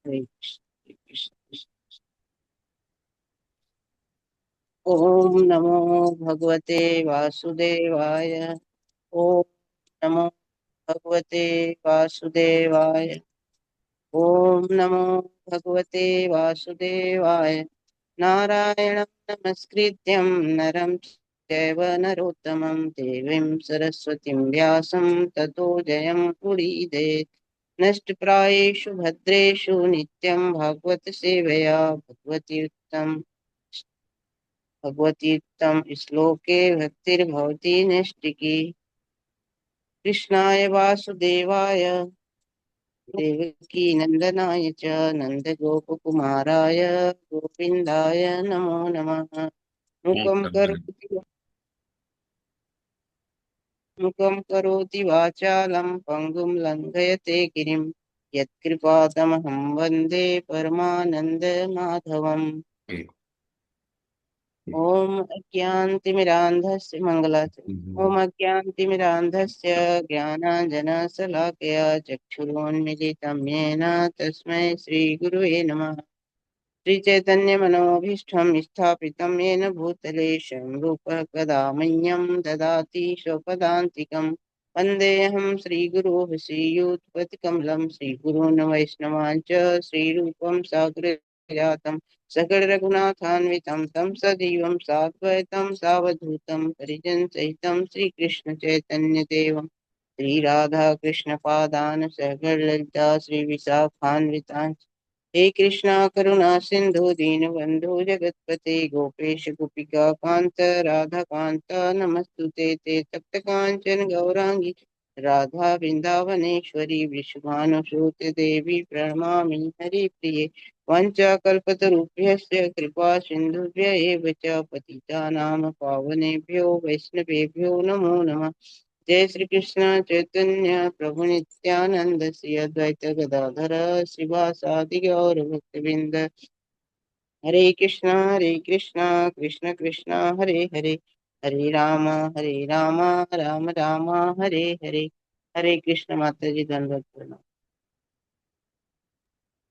हरे कृष्ण कृष्ण। ओम नमो भगवते वासुदेवाय। ओम नमो भगवते वासुदेवाय। ओम नमो भगवते वासुदेवाय। नारायणं नमस्कृत्यं नरं चैव नरोत्तमं देवीं सरस्वतीं व्यासं ततो जयं मुदीरयेत्। नष्टप्रायेषु भद्रेषु नित्यं भागवत सेवया भगवती उत्तम श्लोके भक्तिर्भवती नैष्टिकी। कृष्णाय वासुदेवाय देवकी नंदनाय च नन्दगोपकुमाराय गोविन्दाय नमो नमः। मुखं करोति मुखं करोति वाचालं पङ्गुं लङ्घयते गिरिं यत्कृपातमहं वन्दे परमानन्दमाधवम्। ओम अज्ञानतिमिरान्धस्य मङ्गलाचरणम्। ओम अज्ञानतिमिरान्धस्य ज्ञानाञ्जनशलाकया चक्षुरुन्मिलितं येन तस्मै श्रीगुरुवे नमः। श्रीचैतन्यमनोभीष्टं स्थापितं येन भूतले स्वयं रूपः कदा मह्यं ददाति स्वपदान्तिकं। वन्देऽहं श्रीगुरोः श्रीयुतपतिकमलं श्रीगुरून् वैष्णवान् च श्रीरूपं साग्रजातं सकलरघुनाथान्वितं तं सजीवं साद्वैतं सावधूतं परिजनसहितं श्रीकृष्णचैतन्यदेवं श्रीराधाकृष्णपादान् सहगणललिता श्रीविशाखान्वितान्। हे कृष्णा करुणा सिंधु दीनबंधु जगतपते गोपेश गोपिका कांत राधा कांत नमस्तुते ते तप्त कांचन गौरांगी राधा वृंदावनेश्वरी वृषभानुसुते देवी प्रणमामि हरिप्रिये। वंचाकल्पतरुभ्यश्च कृपा सिन्धुभ्य एव च पतितानां पावनेभ्यो वैष्णवेभ्यो नमो नमः। जय श्री कृष्ण चैतन्य प्रभु नित्यानंद श्री अद्वैत गदाधर शिवासादि गौर भक्तविंद। हरे कृष्णा कृष्ण कृष्ण हरे हरे हरे राम राम राम हरे हरे। हरे कृष्ण माता जी धन्यवाद प्रणाम।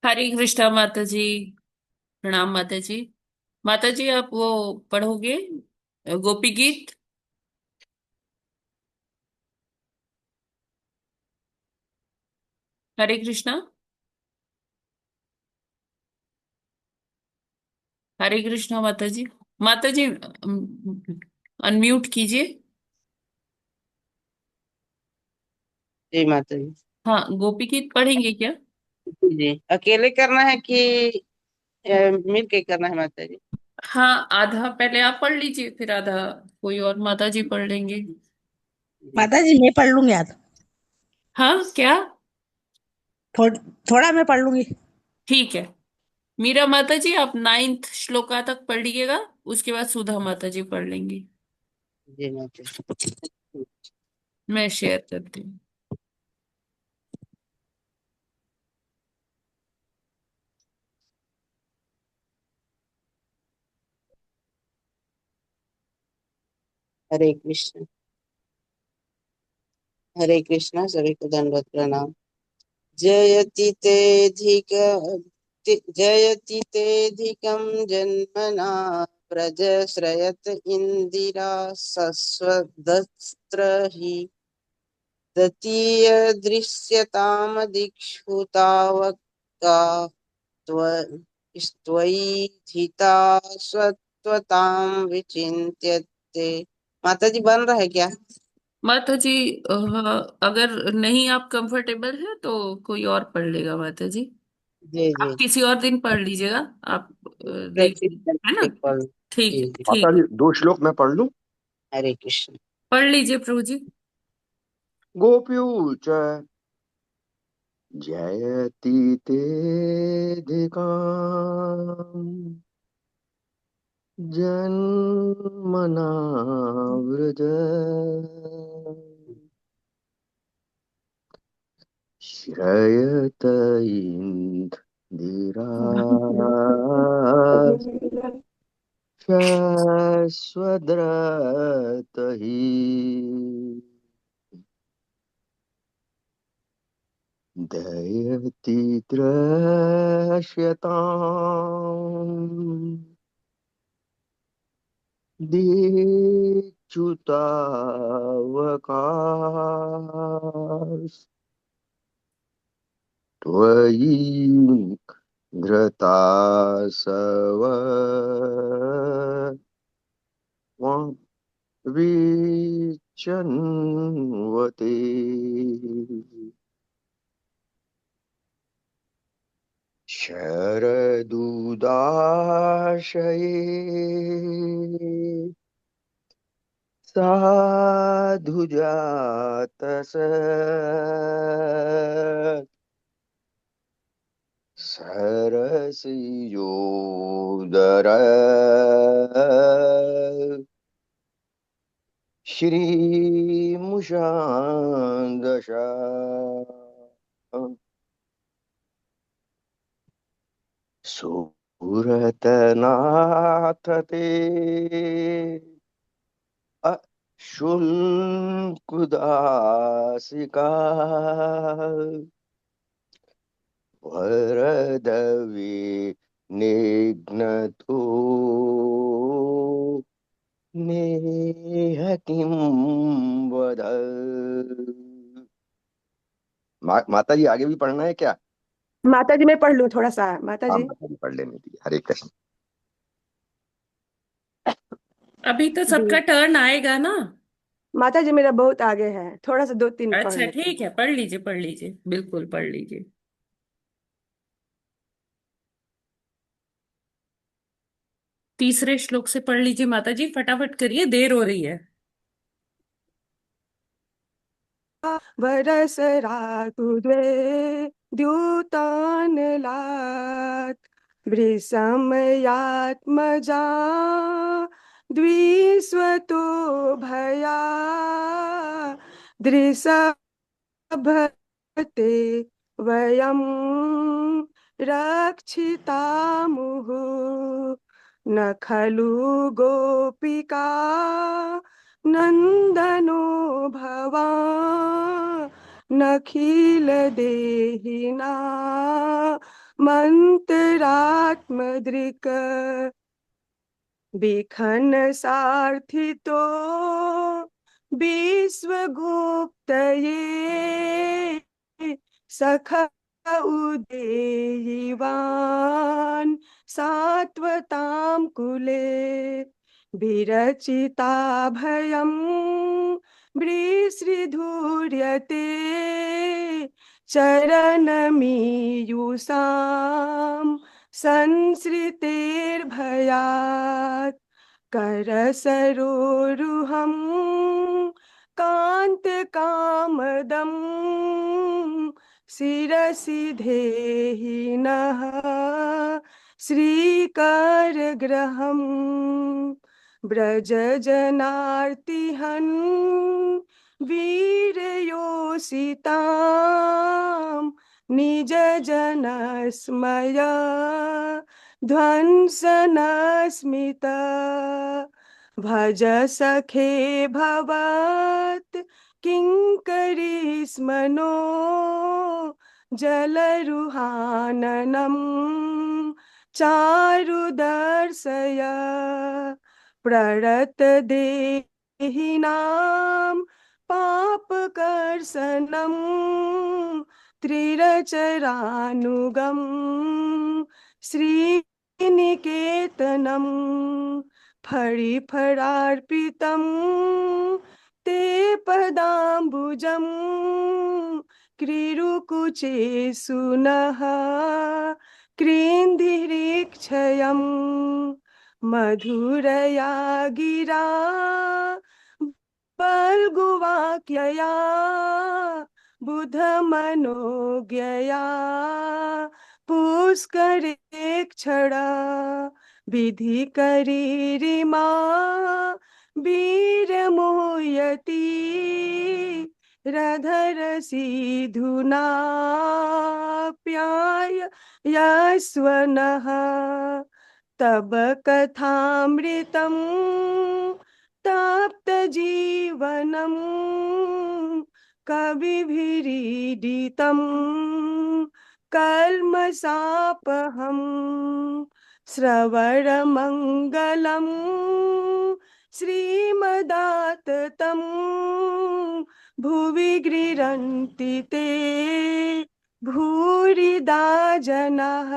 हरे कृष्णा माता जी। प्रणाम माता जी। माता जी आप वो पढ़ोगे गोपी गीत। हरे कृष्णा। हरे कृष्णा माता जी। माता जी अनम्यूट कीजिए। जय माता जी। हाँ, गोपी गीत पढ़ेंगे क्या? जी अकेले करना है कि मिल के करना है माता जी? हाँ, आधा पहले आप पढ़ लीजिए, फिर आधा कोई और माता जी पढ़ लेंगे। जी माता जी मैं पढ़ लूंगी आज। हाँ क्या? थो, थोड़ा मैं पढ़ लूंगी। ठीक है। मीरा माता जी आप 9th श्लोका तक पढ़ लीजिएगा, उसके बाद सुधा माता जी पढ़ लेंगी। जय माता जी। मैं शेयर करती हूँ। हरे कृष्णा सभी को दंडवत प्रणाम। जयति तेऽधिक जयति तेऽधिकं जन्मना प्रजश्रयत इन्दिरा सस्वदस्त्र हि दतीयदृश्यतां दिक्षुतावका त्वयि धिता स्वत्वतां विचिन्त्यते। माता जी बन रहा है क्या? माता जी अगर नहीं आप कंफर्टेबल है तो कोई और पढ़ लेगा माता जी। जी जी आप किसी और दिन पढ़ लीजिएगा। आप देख प्रैक्टिस है ना। करके पढ़। ठीक जी है, जी। माता ठीक जी है। 2 श्लोक मैं पढ़ लूं। हरे कृष्ण। पढ़ लीजिए प्रभु जी। गोप्यू च जयति तेऽधिकाम् जन्मना व्रज श्रयत इन्दिरा शश्वद्रत हि दयति द्रक्ष्यताम् दीक्षुतावकाश त्वयि घृतासव विचन्वते शरदुदाशये साधुजातस सरसियोदर श्रीमुषान्दश सुरतनाथ ते अशुल्कुदासिका वरदवे निघ्नतो नेह किं वद। माता जी आगे भी पढ़ना है क्या? माता जी मैं पढ़ लूं थोड़ा सा, माता हाँ जी। माता जी पढ़ लेने दीजिए। हरे कृष्ण। अभी तो सबका टर्न आएगा ना। माता जी मेरा बहुत आगे है, थोड़ा सा 2-3 पढ़ अच्छा लेती ठीक हूँ। है, पढ़ लीजिए, बिल्कुल पढ़ लीजिए। तीसरे श्लोक से पढ़ लीजिए माता जी, फटाफट करिए, देर हो रही है। वरस राकुद्वे द्यूतानलात् वृषमयात्मजा द्विस्वतो भया दृशभते वयं रक्षितामुः न खलु गोपिका नन्दनो भवानखिल देहिना मन्त्रात्मदृक् विखन सार्थितो विश्वगुप्तये सख उदेयिवान् सात्वतां कुले विरचिता भयं वृश्रीधूर्यते चरणमीयुषां संसृतेर्भयात् करसरोरुहं कान्तकामदं शिरसि देहिनः श्रीकरग्रहं व्रजजनार्तिहन् वीरयोषितां निजजनस्मया ध्वंसनस्मित भज सखे भवत् किङ्करी स्मनो जलरुहाननं चारुदर्शय प्रणत देहिनां पापकर्षणं त्रिरचरानुगं श्रीनिकेतनं फणिफणार्पितं ते पदाम्बुजं क्रीडुकुचे सुनः क्रीन्दिरीक्षयं मधुरया गिरा बल्गुवाक्यया बुधमनोज्ञया पुष्करे क्षणा विधिकरीरिमा वीरमुह्यति रधरसीधुनाप्याय यस्वनः तब कथामृतं तप्तजीवनं कविभिरीडितं कल्मषापहम् श्रवणमङ्गलम् श्रीमदाततं भुवि गृह्णन्ति ते भूरिदा जनाः।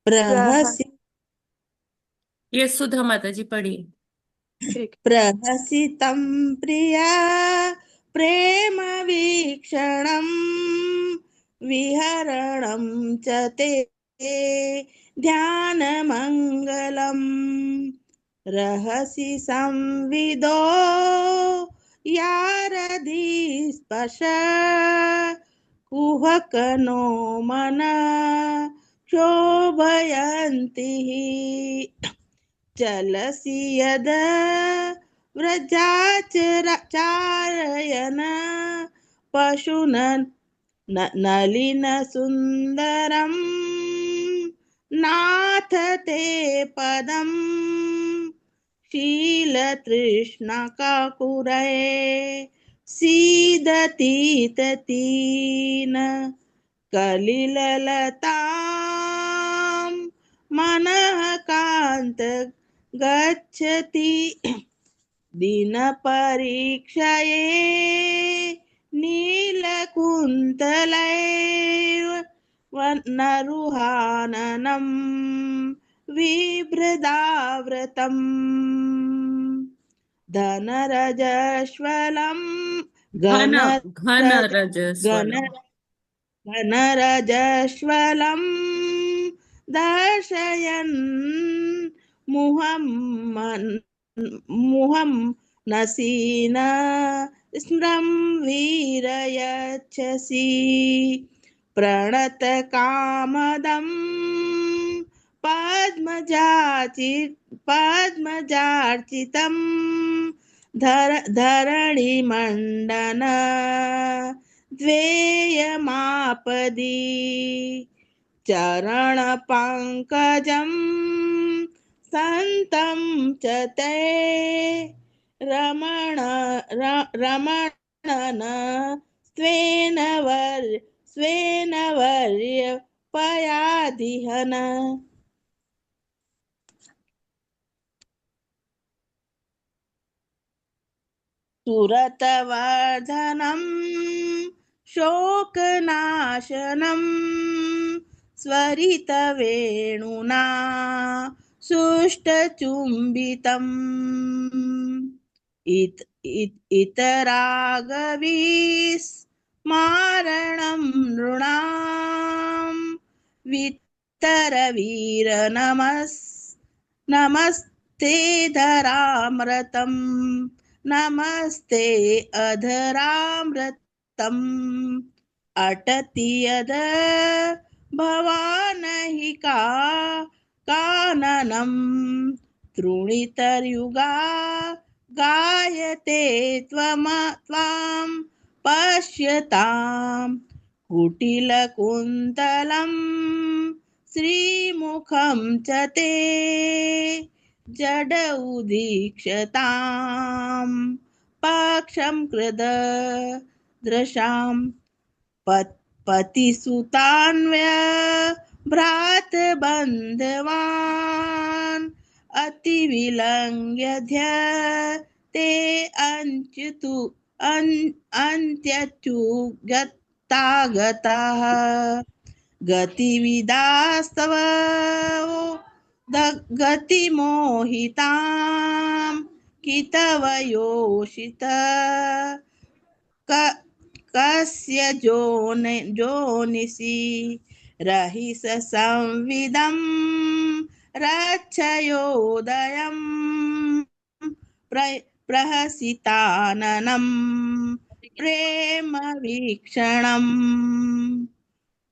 प्रहसि ये सुधा माता जी पढ़िए। ठीक। प्रहसितं प्रिया प्रेम वीक्षणं विहरणं च ते ध्यानमङ्गलम् रहसि संविदो यारधिस्पर्श कुहकनो मन क्षोभयन्ति चलसि यद व्रजाचरचारयन पशुन नलिन सुन्दरं नाथ ते पदं शीलतृष्णकाकुरे सीदति ततीन कलिललतां मनः कान्त गच्छति दिनपरीक्षये नीलकुन्तलैव वनरुहाननं विभ्रदाव्रतम् धनरजस्वलं घन घन घन रजस्वलम। घनरजस्वलं दर्शयन् मुहं नसीन स्मृं वीरयच्छसि प्रणतकामदं पद्मजार्चितं धरणिमण्डन द्वेयमापदि चरणपङ्कजं सन्तं च ते रमणन स्वेन वर्य पयादिहन सुरतवर्धनं शोकनाशनं स्वरितवेणुना सुष्ठुचुम्बितम् इतरागविस्मारणं नृणां नमस्ते धरामृतम् नमस्ते अधरामृतम् अटति यद भवानहि काननं तृणितर्युगा गायते त्वां पश्यतां कुटिलकुन्तलं श्रीमुखं च ते जड उदीक्षतां पक्षं कृद दृशां पतिसुतान्वय भ्रातबन्धवान् अतिविलङ्घ्य ते अन्त्यच्युगतागताः गतिविदास्तव गतिमोहितां कितवयोषित कस्य जोनिसि रहिस संविदं रक्षयोदयं प्रहसिताननं प्रेम वीक्षणम्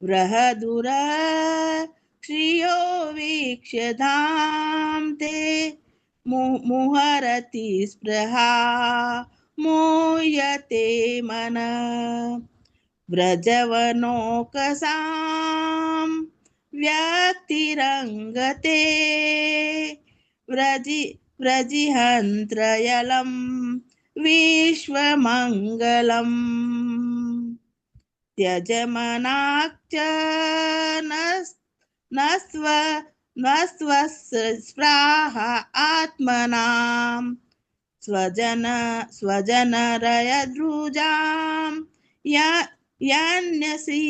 बृहदुर श्रियो वीक्ष्य धाम ते मुहरति स्पृहा मूयते मन व्रजवनोकसां व्यक्तिरङ्गते व्रजिहन्त्रयलं विश्वमङ्गलम् त्यजमनाक् च न स्व न स्वस्पृहा आत्मनाम् स्वजनरयद्रुजां यन्नसी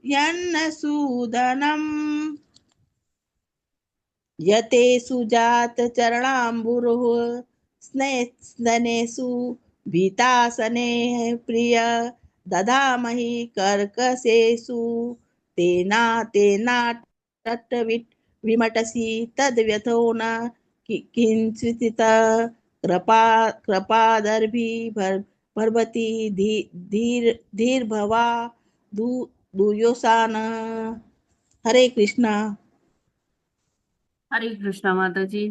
यन्नसूदनम् यते सुजातचरणाम्बुरुः स्नेत्स्नेषु भीतासने प्रिय दधामहि कर्कशेषु तेनाटट्टविट् विमटसि तद्व्यथो न किञ्चित् कृपादर्भि भर्वति धीर्भवा दुयोसान। हरे कृष्णा। हरे कृष्णा माता जी,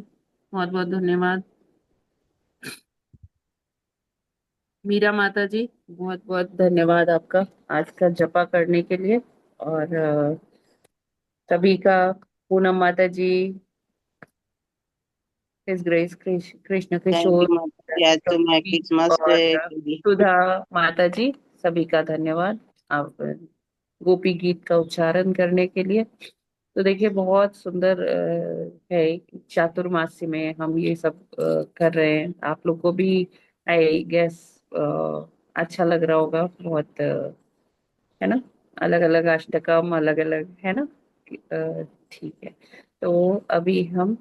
बहुत बहुत धन्यवाद। मीरा माता जी, बहुत बहुत धन्यवाद आपका आज का जपा करने के लिए। और सभी का, Poonam Mata ji, his grace Krishna thank Kishor, you Mata ji, आज तो मैं क्रिसमस और डे के लिए सुधा माता जी, सभी का धन्यवाद आप गोपी गीत का उच्चारण करने के लिए। तो देखिए बहुत सुंदर है, चातुर्मास्य में हम ये सब कर रहे हैं। आप लोग को भी आई गेस अच्छा लग रहा होगा बहुत, है ना? अलग अलग अष्टकम, अलग अलग, है ना? ठीक है। तो अभी हम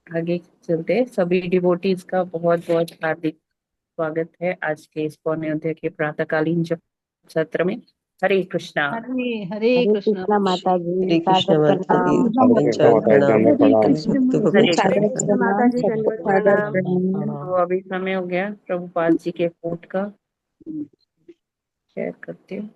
आगे चलते हैं। सभी डिवोटीज का बहुत बहुत हार्दिक स्वागत है आज के इस पौने अध्याय के प्रातःकालीन जप सत्र में। हरे कृष्णा। हरे हरे हरे कृष्ण। कृष्णा माता जी, हरे कृष्ण सादर माता दी, प्रणाम। पंचांग प्रणाम, हरे प्रणाम, कृष्ण। भक्तों को भी हरे सादर कृष्ण। कृष्ण माता प्रणाम, जी, सबको दंडवत सादर प्रणाम। प्रणाम। तो अभी समय हो गया प्रभुपाद जी के कोट का शेयर करती हूँ।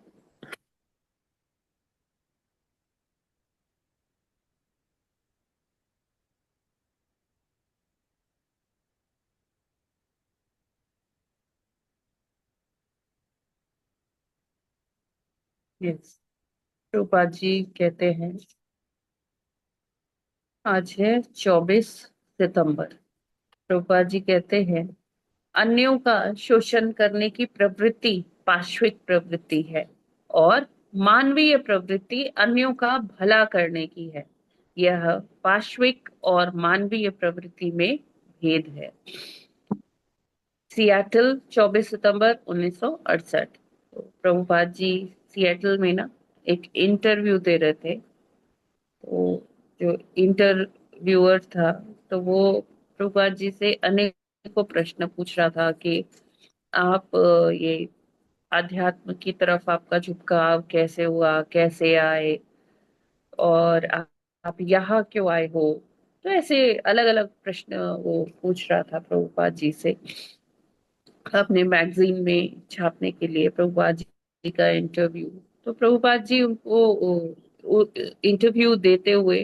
यस, प्रभुपाद जी कहते हैं, आज है 24 सितंबर। प्रभुपाद जी कहते हैं, अन्यों का शोषण करने की प्रवृत्ति पाश्विक प्रवृत्ति है और मानवीय प्रवृत्ति अन्यों का भला करने की है। यह पाश्विक और मानवीय प्रवृत्ति में भेद है। सियाटल 24 सितंबर 1968। तो प्रभुपाद जी सियाटल में ना एक इंटरव्यू दे रहे थे। तो जो इंटरव्यूअर था, तो वो प्रभुपाद जी से अनेकों प्रश्न पूछ रहा था कि आप ये अध्यात्म की तरफ आपका झुकाव कैसे हुआ, कैसे आए, और आप यहाँ क्यों आए हो। तो ऐसे अलग अलग प्रश्न वो पूछ रहा था प्रभुपाद जी से, अपने मैगजीन में छापने के लिए प्रभुपाद जी का इंटरव्यू। तो प्रभुपाद जी उनको इंटरव्यू देते हुए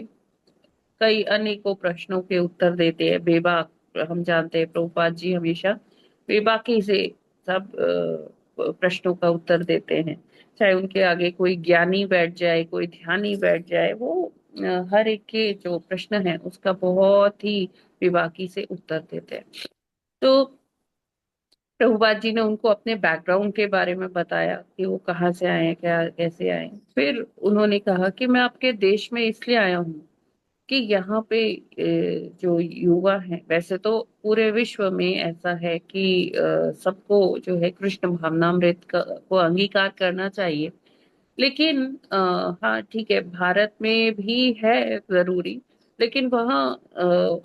कई अनेकों प्रश्नों के उत्तर देते हैं बेबाक। हम जानते हैं प्रभुपाद जी हमेशा बेबाकी से सब प्रश्नों का उत्तर देते हैं। चाहे उनके आगे कोई ज्ञानी बैठ जाए, कोई ध्यानी बैठ जाए, वो हर एक के जो प्रश्न है उसका बहुत ही बेबाकी से उत्तर देते हैं। तो प्रभुपाद जी ने उनको अपने बैकग्राउंड के बारे में बताया कि वो कहाँ से आए हैं, क्या कैसे आए हैं। फिर उन्होंने कहा कि मैं आपके देश में इसलिए आया हूँ कि यहाँ पे जो युवा है, वैसे तो पूरे विश्व में ऐसा है कि सबको जो है कृष्ण भावनामृत को अंगीकार करना चाहिए। लेकिन हाँ ठीक है, भारत में भी है जरूरी, लेकिन वहाँ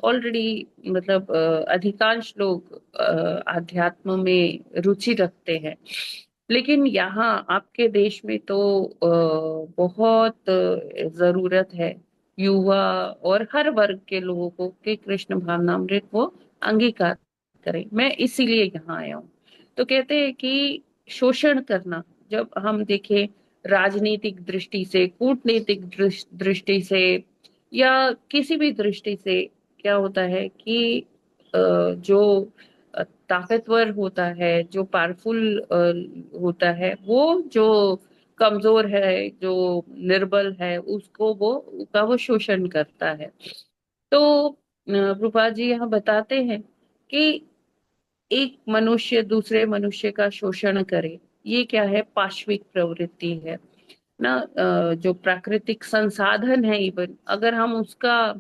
ऑलरेडी मतलब अधिकांश लोग आध्यात्म में रुचि रखते हैं। लेकिन यहाँ आपके देश में तो बहुत जरूरत है युवा और हर वर्ग के लोगों को कि कृष्ण भावनामृत वो अंगीकार करें। मैं इसीलिए यहाँ आया हूँ। तो कहते हैं कि शोषण करना, जब हम देखें राजनीतिक दृष्टि से, कूटनीतिक दृष्टि से, या किसी भी दृष्टि से, क्या होता है कि जो ताकतवर होता है, जो पावरफुल होता है, वो जो कमजोर है, जो निर्बल है, उसको वो शोषण करता है। तो प्रभुपाद जी यहाँ बताते हैं कि एक मनुष्य दूसरे मनुष्य का शोषण करे, ये क्या है, पाशविक प्रवृत्ति है ना। जो प्राकृतिक संसाधन है, इवन अगर हम उसका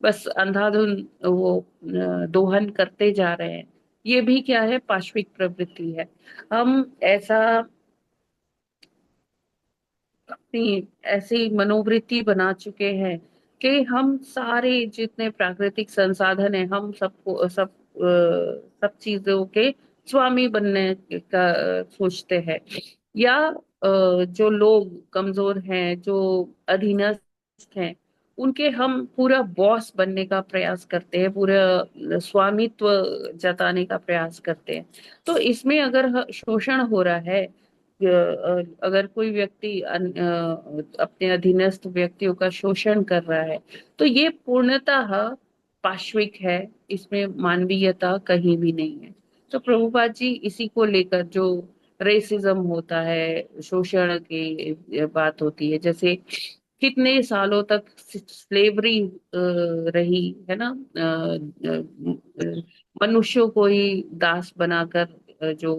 बस अंधाधुन वो दोहन करते जा रहे हैं, ये भी क्या है, पाशविक प्रवृत्ति है। हम ऐसा अपनी ऐसी मनोवृत्ति बना चुके हैं कि हम सारे जितने प्राकृतिक संसाधन है, हम सबको सब चीजों के स्वामी बनने का सोचते हैं। या जो लोग कमजोर हैं, जो अधीनस्थ हैं, उनके हम पूरा बॉस बनने का प्रयास करते हैं, पूरा स्वामित्व जताने का प्रयास करते हैं। तो इसमें अगर शोषण हो रहा है, अगर कोई व्यक्ति अपने अधीनस्थ व्यक्तियों का शोषण कर रहा है, तो ये पूर्णतः पाश्विक है, इसमें मानवीयता कहीं भी नहीं है। तो प्रभुपाद जी इसी को लेकर, जो रेसिज्म होता है, शोषण की बात होती है, जैसे कितने सालों तक स्लेवरी रही है ना, मनुष्यों को ही दास बनाकर जो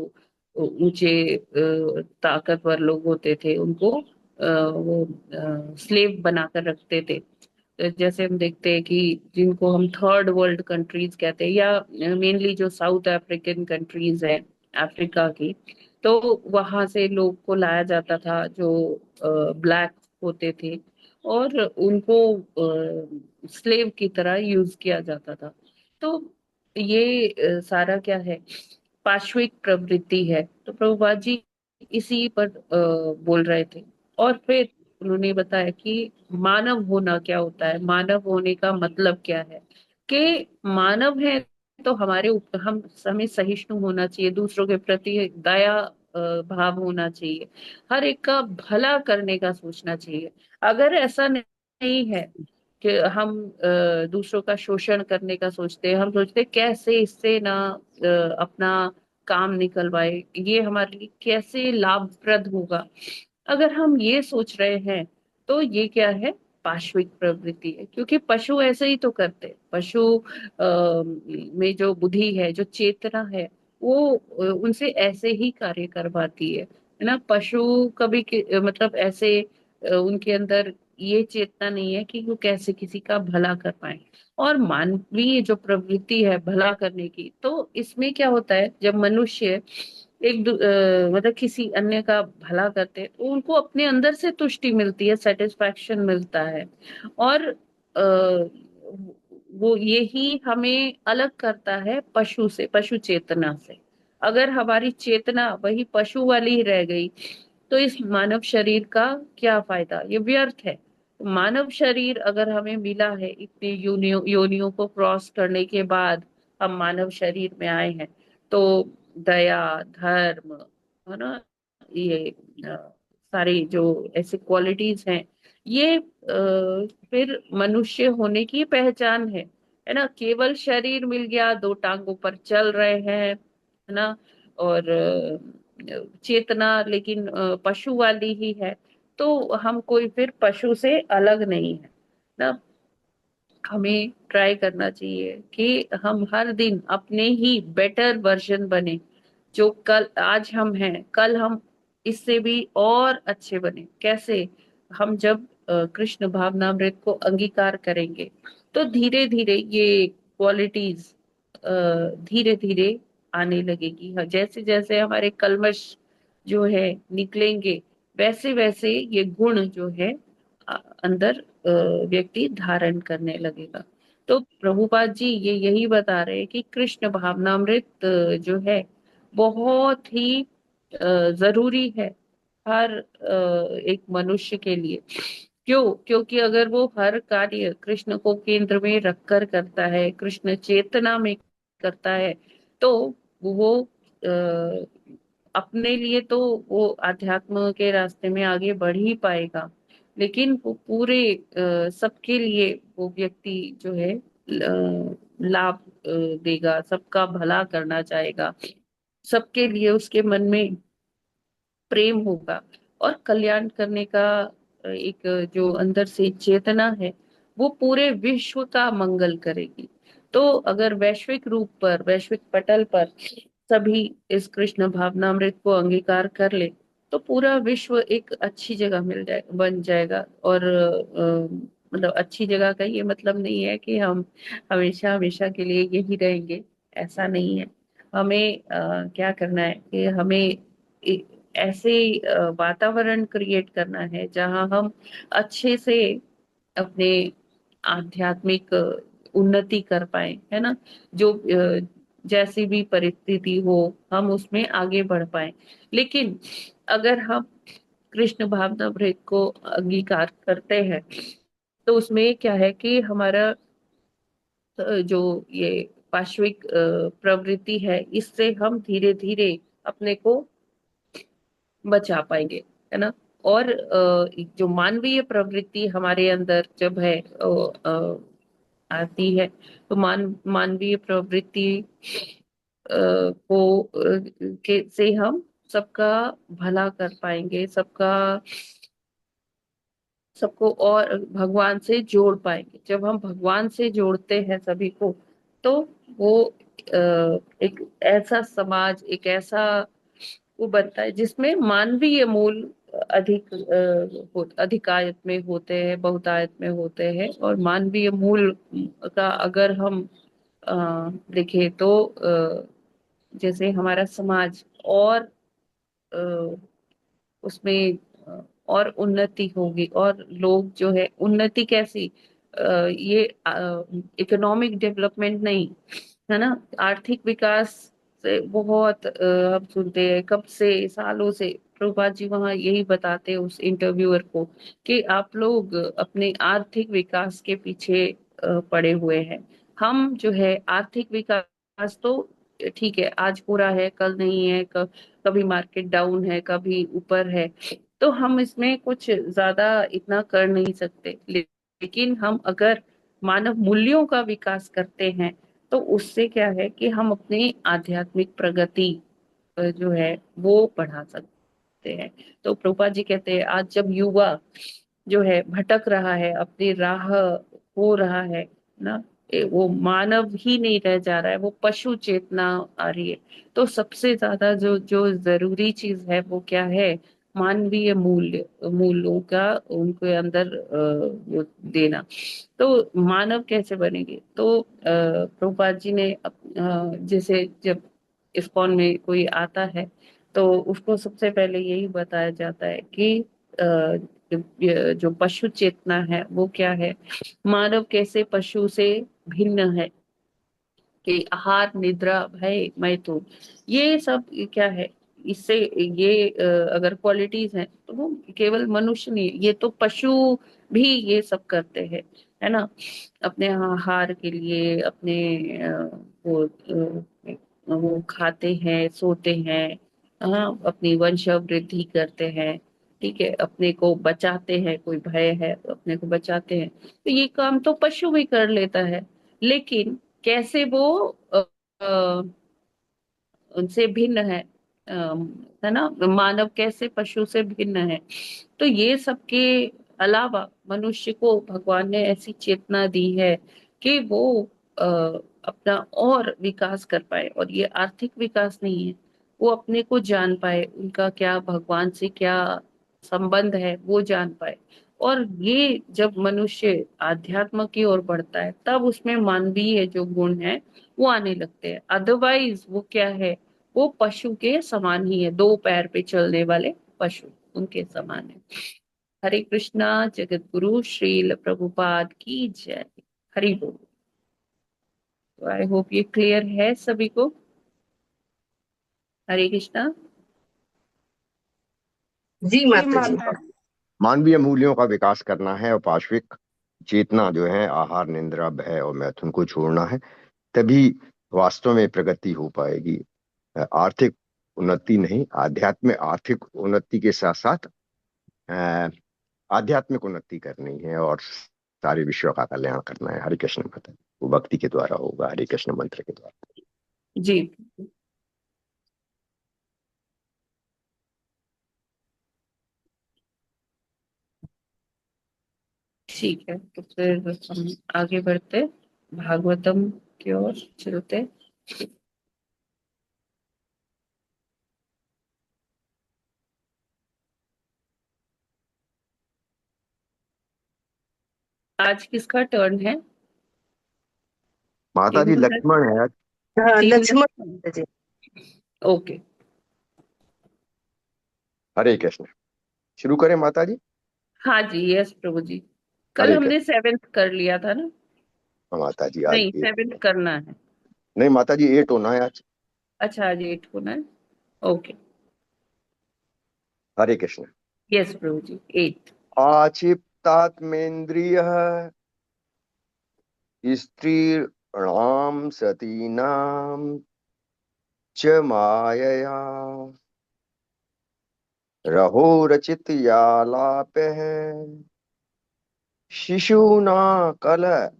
ऊंचे ताकतवर लोग होते थे, उनको वो स्लेव बनाकर रखते थे। जैसे हम देखते हैं कि जिनको हम थर्ड वर्ल्ड कंट्रीज कहते हैं, या मेनली जो साउथ अफ्रीकन कंट्रीज है, अफ्रीका की, तो वहां से लोग को लाया जाता था जो ब्लैक होते थे, और उनको स्लेव की तरह यूज किया जाता था। तो ये सारा क्या है, पाश्विक प्रवृत्ति है। तो प्रभुपाद जी इसी पर बोल रहे थे। और फिर उन्होंने बताया कि मानव होना क्या होता है, मानव होने का मतलब क्या है, कि मानव है तो हमारे ऊपर हम हमें सहिष्णु होना चाहिए, दूसरों के प्रति दया भाव होना चाहिए, हर एक का भला करने का सोचना चाहिए। अगर ऐसा नहीं है कि हम दूसरों का शोषण करने का सोचते हैं, हम सोचते हैं कैसे इससे ना अपना काम निकलवाए, ये हमारे लिए कैसे लाभप्रद होगा, अगर हम ये सोच रहे हैं, तो ये क्या है, पाश्विक प्रवृत्ति है। क्योंकि पशु ऐसे ही तो करते हैं। पशु में जो बुद्धि है, जो चेतना है, वो उनसे ऐसे ही कार्य करवाती है ना। पशु कभी मतलब ऐसे उनके अंदर ये चेतना नहीं है कि वो कैसे किसी का भला कर पाए। और मानवीय जो प्रवृत्ति है भला करने की, तो इसमें क्या होता है, जब मनुष्य मतलब किसी अन्य का भला करते हैं, तो उनको अपने अंदर से तुष्टि मिलती है, सेटिस्फैक्शन मिलता है। और वो यही हमें अलग करता है पशु से, पशु चेतना से। अगर हमारी चेतना वही पशु वाली ही रह गई, तो इस मानव शरीर का क्या फायदा, ये व्यर्थ है। मानव शरीर अगर हमें मिला है, इतने योनियों को क्रॉस करने के बाद हम मानव शरीर में आए हैं, तो दया, धर्म, है ना, ये सारी जो ऐसी क्वालिटीज हैं, ये फिर मनुष्य होने की पहचान है ना। केवल शरीर मिल गया, दो टांगों पर चल रहे हैं, है ना, और चेतना लेकिन पशु वाली ही है, तो हम कोई फिर पशु से अलग नहीं है ना। हमें ट्राई करना चाहिए कि हम हर दिन अपने ही बेटर वर्जन बने। जो कल आज हम हैं, कल हम इससे भी और अच्छे बने। कैसे, हम जब कृष्ण भावनामृत को अंगीकार करेंगे, तो धीरे धीरे ये क्वालिटीज धीरे धीरे आने लगेगी। जैसे जैसे हमारे कल्मश जो है निकलेंगे, वैसे वैसे ये गुण जो है अंदर व्यक्ति धारण करने लगेगा। तो प्रभुपाद जी ये यही बता रहे हैं कि कृष्ण भावनामृत जो है बहुत ही जरूरी है हर एक मनुष्य के लिए। क्यों? क्योंकि अगर वो हर कार्य कृष्ण को केंद्र में रखकर करता है, कृष्ण चेतना में करता है, तो वो अपने लिए तो वो अध्यात्म के रास्ते में आगे बढ़ ही पाएगा, लेकिन वो पूरे सबके लिए वो व्यक्ति जो है लाभ देगा, सबका भला करना चाहेगा, सबके लिए उसके मन में प्रेम होगा, और कल्याण करने का एक जो अंदर से चेतना है, वो पूरे विश्व का मंगल करेगी। तो अगर वैश्विक रूप पर, वैश्विक पटल पर सभी इस कृष्ण भावनामृत को अंगीकार कर ले तो पूरा विश्व एक अच्छी जगह बन जाएगा। और मतलब अच्छी जगह का ये मतलब नहीं है कि हम हमेशा हमेशा के लिए यही रहेंगे, ऐसा नहीं है। हमें क्या करना है कि हमें ऐसे वातावरण क्रिएट करना है जहां हम अच्छे से अपने आध्यात्मिक उन्नति कर पाए, है ना। जो जैसी भी परिस्थिति हो हम उसमें आगे बढ़ पाए। लेकिन अगर हम कृष्ण भावनामृत को अंगीकार करते हैं तो उसमें क्या है कि हमारा जो ये पाश्विक प्रवृत्ति है इससे हम धीरे धीरे अपने को बचा पाएंगे, है ना। और जो मानवीय प्रवृत्ति हमारे अंदर जब है आती है तो मानवीय प्रवृत्ति को के से हम सबका भला कर पाएंगे, सबको और भगवान से जोड़ पाएंगे। जब हम भगवान से जोड़ते हैं सभी को तो वो एक ऐसा समाज, एक ऐसा वो बनता है जिसमें मानवीय मूल अधिक अधिकायत में होते हैं, बहुतायत में होते हैं। और मानवीय मूल का अगर हम देखें तो जैसे हमारा समाज और अ, उसमें और उन्नति होगी। और लोग जो है उन्नति कैसी, ये इकोनॉमिक डेवलपमेंट नहीं, है ना, आर्थिक विकास से बहुत हम सुनते हैं कब से, सालों से। प्रभुपाद जी वहाँ यही बताते हैं उस इंटरव्यूअर को कि आप लोग अपने आर्थिक विकास के पीछे पड़े हुए हैं। हम जो है आर्थिक विकास तो ठीक है, आज पूरा है कल नहीं है, कभी मार्केट डाउन है कभी ऊपर है, तो हम इसमें कुछ ज्यादा इतना कर नहीं सकते। लेकिन हम अगर मानव मूल्यों का विकास करते हैं तो उससे क्या है कि हम अपनी आध्यात्मिक प्रगति जो है वो बढ़ा सकते हैं। तो प्रभुपाद जी कहते हैं आज जब युवा जो है भटक रहा है, अपनी राह हो रहा है ना, वो मानव ही नहीं रह जा रहा है, वो पशु चेतना आ रही है। तो सबसे ज्यादा जो जो जरूरी चीज है वो क्या है, मानवीय मूल्यों का उनके अंदर वो देना। तो मानव कैसे बनेंगे, तो प्रभुपाद जी ने जैसे जब इस्कॉन में कोई आता है तो उसको सबसे पहले यही बताया जाता है कि जो पशु चेतना है वो क्या है, मानव कैसे पशु से भिन्न है, कि आहार निद्रा भय मैथुन, ये सब क्या है, इससे ये अगर क्वालिटीज हैं तो वो केवल मनुष्य नहीं, ये तो पशु भी ये सब करते हैं, है ना। अपने आहार के लिए अपने वो खाते हैं, सोते हैं, हाँ, अपनी वंश वृद्धि करते हैं, ठीक है, अपने को बचाते हैं, कोई भय है तो अपने को बचाते हैं। तो ये काम तो पशु भी कर लेता है। लेकिन कैसे वो अ, उनसे भिन्न है, है ना, मानव कैसे पशु से भिन्न है। तो ये सब के अलावा मनुष्य को भगवान ने ऐसी चेतना दी है कि वो अ, अपना और विकास कर पाए। और ये आर्थिक विकास नहीं है, वो अपने को जान पाए, उनका क्या भगवान से क्या संबंध है वो जान पाए। और ये जब मनुष्य आध्यात्म की ओर बढ़ता है तब उसमें मानवीय जो गुण है वो आने लगते हैं। अदरवाइज वो क्या है, वो पशु के समान ही है, दो पैर पे चलने वाले पशु उनके समान है। हरे कृष्णा। जगत गुरु श्रील प्रभुपाद की जय। हरि बोल। तो आई होप ये क्लियर है सभी को। हरे कृष्णा। जी जी माता जी। माता। मानवीय मूल्यों का विकास करना है और पाश्विक चेतना जो है आहार निद्रा भय और मैथुन को छोड़ना है, तभी वास्तव में प्रगति हो पाएगी। आर्थिक उन्नति नहीं, आध्यात्मिक आर्थिक उन्नति के साथ साथ अ, आध्यात्मिक उन्नति करनी है और सारे विश्व का कल्याण करना है। हरे कृष्ण माता। वो भक्ति के द्वारा होगा, हरे कृष्ण मंत्र के द्वारा। जी ठीक है, तो फिर हम आगे बढ़ते। भागवतम की ओर चलते। आज किसका टर्न है? माता जी इंदु है? लक्ष्मण है आज। हाँ इंदु लक्ष्मण माता जी। ओके। हरे कृष्ण। शुरू करें माता जी? हाँ जी, यस प्रभु जी। कल हरे हमने कृष्ण। 7th कर लिया था ना? हाँ, माता जी आज नहीं, 7th करना है। नहीं माता जी 8 होना है आज। अच्छा, आज 8 होना है। ओके, हरे कृष्ण। यस प्रभु जी, 8। आक्षिप्तात्मेन्द्रियः स्त्रीणां सतीनां च मायया रहोरचितयालापः शिशूना कलभाषिणाम्।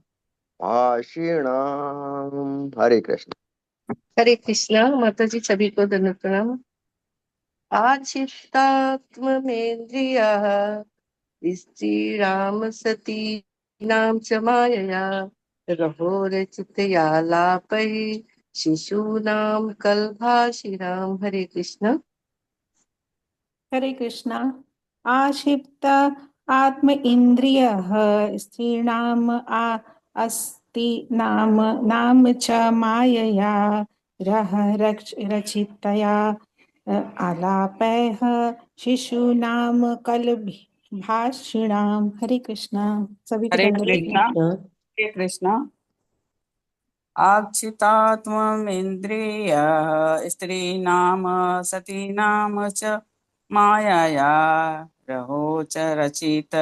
हरे कृष्ण। हरे कृष्णा माता जी, सभी को धन्य प्रणाम। आचित्तात्मेन्द्रियः स्त्रीणां सतीनां च मायया रहोरचितयालापैः शिशूनां कल्भाषिणां। हरे कृष्ण। हरे कृष्णा। आक्षिप्त आत्म इंद्रियः स्त्रीणाम् अस्ति नाम च मायया रचितया आलापैः शिशूनां कलभाषिणां। हरे कृष्णा। सभी को हरे दंडवत कृष्णा। प्रणाम। हरे कृष्णा। आक्षितात्ममिन्द्रियः स्त्रीणाम सतीनाम च मायया रहो च रचित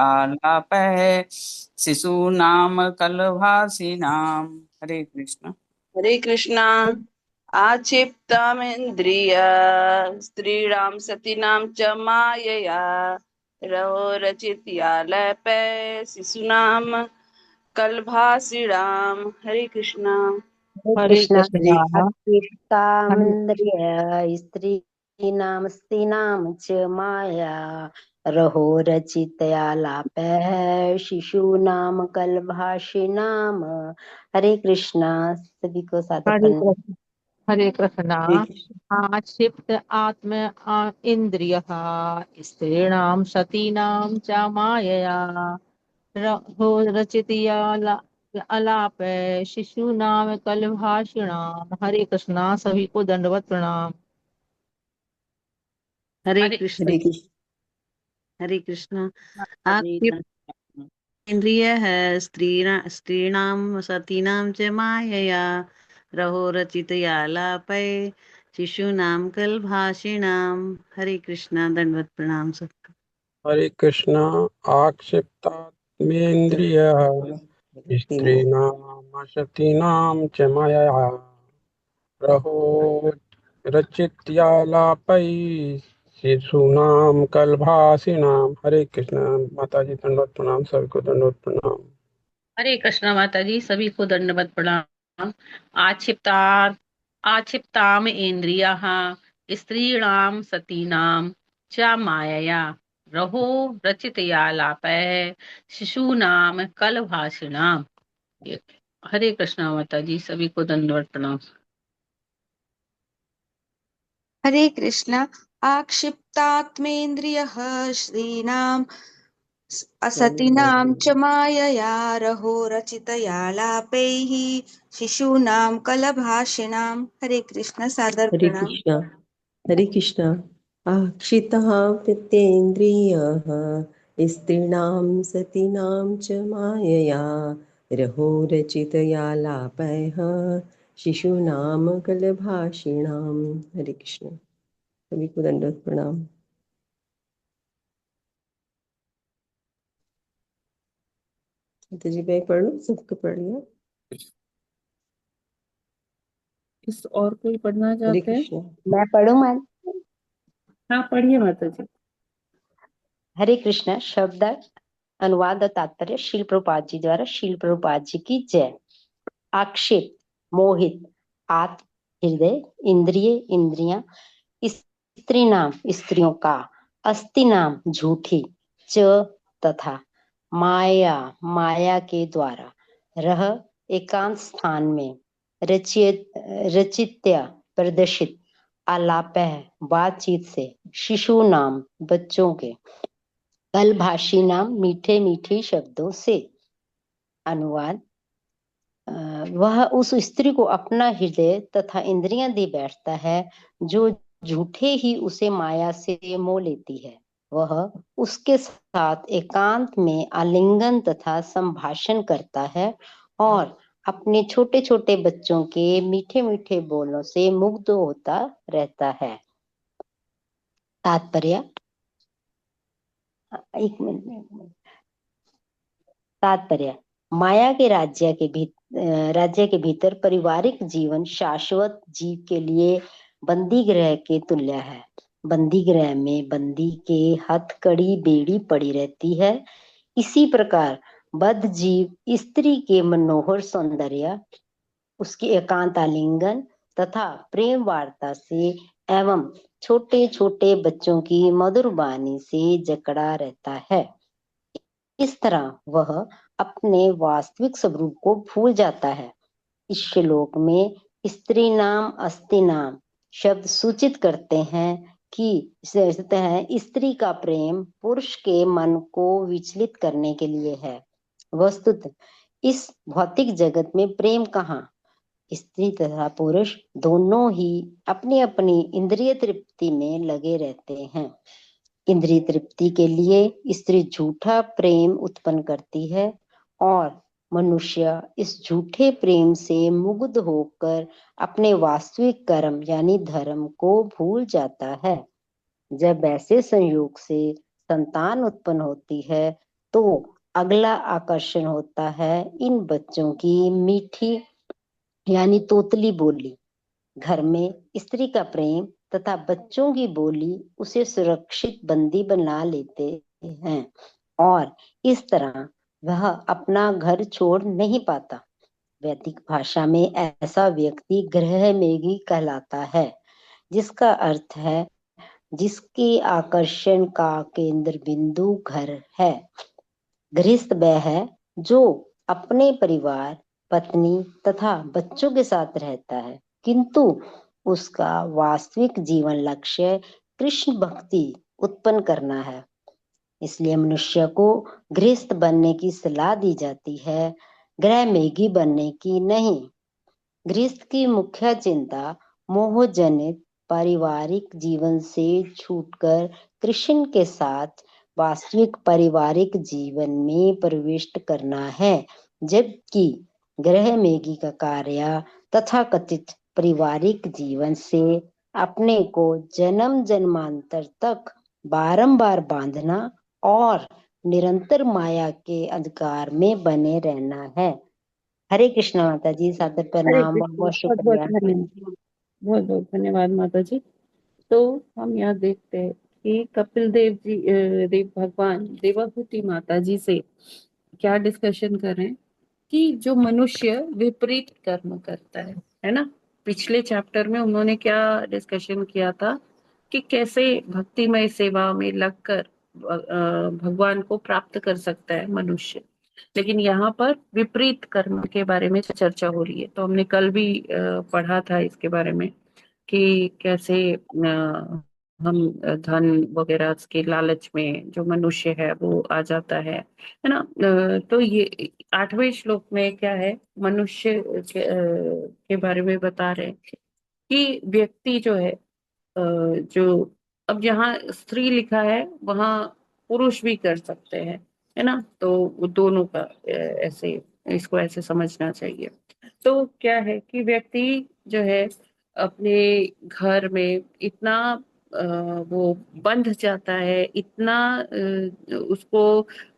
आलापः शिशूनाम कलभाषिणाम्। हरे कृष्ण। हरे कृष्णा। आक्षिप्तामिन्द्रिय स्त्रीणां सतीनां च मायया रहोरचित्यालपै शिशूनां कलभाषिणाम्। हरे कृष्णा। हरे कृष्ण कृष्णा। हरे अक्षिप्तामन्द्रिय स्त्रीणां स्त्रीणां च माया रहो रचितयालापः शिशूनां कलभाषिणाम्। हरे कृष्णा। सभी को सादर हरे प्रणाम। कृष्ण। हरे कृष्णा। हरे कृष्ण। आक्षिप्त आत्म इन्द्रियः स्त्रीणां सतीनां च मायया रहो रचितया अलाप शिशूनाम कलभाषिणाम। हरे कृष्णा। सभी को दंडवत प्रणाम। हरे हरे कृष्ण। हरे कृष्ण। हरे कृष्ण। माता जी, आक्षिप्त इंद्रिय है स्त्रीणाम सतीनां च मायया रहो रचितयालापै शिशूनां कलभाषिणाम्। हरे कृष्णा। दंडवत प्रणाम सबको। हरे कृष्णा। आक्षिप्तात्मेन्द्रियः स्त्रीणां सतीनां च मायया रहो रचित्यालापै शिशूनां कलभाषिणाम्। हरे कृष्णा। माता जी दंडवत प्रणाम। सभी को दंडवत प्रणाम। हरे कृष्णा माता जी, सभी को दंडवत प्रणाम। आक्षिप्ता आक्षिप्ताम इंद्रियः स्त्रीणां सतीनां च मायया रहो रचितयालापैः शिशूनां कलभाषिणाम्। हरे कृष्णा माता जी, सभी को दंडवत प्रणाम। हरे कृष्ण। आक्षिप्तात्मेन्द्रियः श्रीणाम् असतीनां च मायया रहो रचितयालापैः शिशूनां कलभाषिणाम्। हरे कृष्ण। सादर हरे प्रणाम। कृष्ण। हरे कृष्ण। आक्षितः प्रत्येन्द्रियः स्त्रीणां सतीनां च मायया रहो रचितयालापैः शिशूनां कलभाषिणाम्। हरे कृष्ण। सभी को दंडवत प्रणाम। माता जी मैं पढ़ लूं? सबको पढ़ लिया? किस और कोई पढ़ना हरे चाहते हैं? कृष्ण। मैं पढ़ूं मैं? हाँ, पढ़िए माता जी। हरे कृष्ण। शब्द अनुवाद और तात्पर्य शील प्रभुपाद जी द्वारा। शील प्रभुपाद जी की जय। आक्षेप मोहित, आत्म हृदय, इंद्रिय इंद्रियां, स्त्री नाम स्त्रियों का, अस्ति नाम झूठी, च तथा, माया माया के द्वारा, रह एकांत स्थान में रचित्या प्रदर्शित आलाप बातचीत से शिशु नाम बच्चों के कलभाषी नाम मीठे मीठे शब्दों से। अनुवाद वह उस स्त्री को अपना हृदय तथा इंद्रियां दे बैठता है जो झूठे ही उसे माया से मोह लेती है। वह उसके साथ एकांत में आलिंगन तथा संभाषण करता है और अपने छोटे छोटे बच्चों के मीठे मीठे बोलों से मुग्ध होता रहता है। तात्पर्य एक मिनट तात्पर्य माया के राज्य के भीतर पारिवारिक जीवन शाश्वत जीव के लिए बंदी गृह के तुल्य है। बंदी गृह में बंदी के हथकड़ी बेड़ी पड़ी रहती है। इसी प्रकार बद्ध जीव स्त्री के मनोहर सौंदर्य, उसकी एकांत आलिंगन तथा प्रेम वार्ता से एवं छोटे छोटे बच्चों की मधुर वाणी से जकड़ा रहता है। इस तरह वह अपने वास्तविक स्वरूप को भूल जाता है। इस श्लोक में स्त्री नाम अस्ति नाम शब्द सूचित करते हैं कि स्त्री का प्रेम पुरुष के मन को विचलित करने के लिए है। वस्तुतः इस भौतिक जगत में प्रेम कहाँ, स्त्री तथा पुरुष दोनों ही अपनी अपनी इंद्रिय तृप्ति में लगे रहते हैं। इंद्रिय तृप्ति के लिए स्त्री झूठा प्रेम उत्पन्न करती है और मनुष्य इस झूठे प्रेम से मुग्ध होकर अपने वास्तविक कर्म यानी धर्म को भूल जाता है। जब ऐसे संयोग से संतान उत्पन्न होती है तो अगला आकर्षण होता है इन बच्चों की मीठी यानी तोतली बोली। घर में स्त्री का प्रेम तथा बच्चों की बोली उसे सुरक्षित बंदी बना लेते हैं और इस तरह वह अपना घर छोड़ नहीं पाता। वैदिक भाषा में ऐसा व्यक्ति गृहमेघी कहलाता है, जिसका अर्थ है जिसके आकर्षण का केंद्र बिंदु घर है। गृहस्थ वह है जो अपने परिवार, पत्नी तथा बच्चों के साथ रहता है, किंतु उसका वास्तविक जीवन लक्ष्य कृष्ण भक्ति उत्पन्न करना है। इसलिए मनुष्य को गृहस्थ बनने की सलाह दी जाती है, गृहमेघी बनने की नहीं। गृहस्थ की मुख्य चिंता मोहजनित पारिवारिक जीवन से छूटकर कृष्ण के साथ वास्तविक पारिवारिक जीवन में प्रविष्ट करना है, जबकि गृहमेघी का कार्य तथा कथित पारिवारिक जीवन से अपने को जन्म जन्मांतर तक बारंबार बांधना और निरंतर माया के अधिकार में बने रहना है। हरे कृष्ण माता जी, सादर हरे प्रणाम कृष्ण, और बहुत शुक्रिया। बहुत धन्यवाद, बहुत बहुत धन्यवाद माता जी। तो हम यहाँ देखते हैं कि कपिल देव जी देव भगवान देवाहुति माता जी से क्या डिस्कशन कर रहे हैं कि जो मनुष्य विपरीत कर्म करता है ना। पिछले चैप्टर में उन्होंने क्या डिस्कशन किया था कि कैसे भक्तिमय सेवा में लगकर भगवान को प्राप्त कर सकता है मनुष्य, लेकिन यहाँ पर विपरीत कर्म के बारे में चर्चा हो रही है। तो हमने कल भी पढ़ा था इसके बारे में कि कैसे हम धन वगैरह के लालच में जो मनुष्य है वो आ जाता है ना। तो ये 8वें श्लोक में क्या है, मनुष्य के बारे में बता रहे हैं कि व्यक्ति जो है जो अब जहाँ स्त्री लिखा है वहां पुरुष भी कर सकते हैं, है ना। तो वो दोनों का ऐसे इसको ऐसे समझना चाहिए। तो क्या है कि व्यक्ति जो है अपने घर में इतना वो बंध जाता है, इतना उसको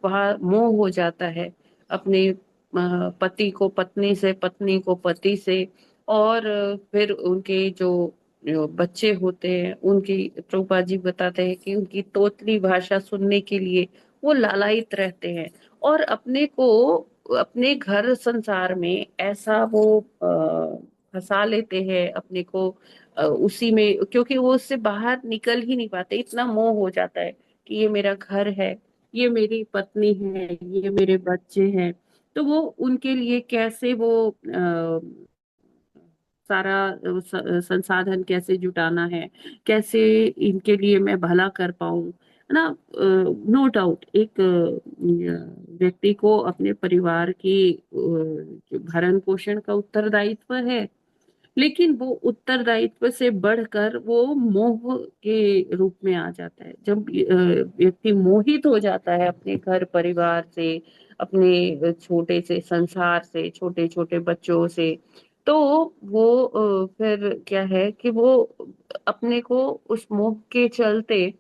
वहाँ मोह हो जाता है अपने पति को पत्नी से, पत्नी को पति से, और फिर उनके जो बच्चे होते हैं उनकी, प्रभुपाद जी बताते हैं कि उनकी तोतली भाषा सुनने के लिए वो लालायित रहते हैं और अपने को अपने घर संसार में ऐसा वो फंसा लेते हैं अपने को उसी में, क्योंकि वो उससे बाहर निकल ही नहीं पाते। इतना मोह हो जाता है कि ये मेरा घर है, ये मेरी पत्नी है, ये मेरे बच्चे हैं, तो वो उनके लिए कैसे वो सारा संसाधन कैसे जुटाना है, कैसे इनके लिए मैं भला कर पाऊं, है ना। नो डाउट एक व्यक्ति को अपने परिवार की जो भरण पोषण का उत्तरदायित्व है, लेकिन वो उत्तरदायित्व से बढ़कर वो मोह के रूप में आ जाता है। जब व्यक्ति मोहित हो जाता है अपने घर परिवार से, अपने छोटे से संसार से, छोटे छोटे बच्चों से, तो वो फिर क्या है कि वो अपने को उस मोह के चलते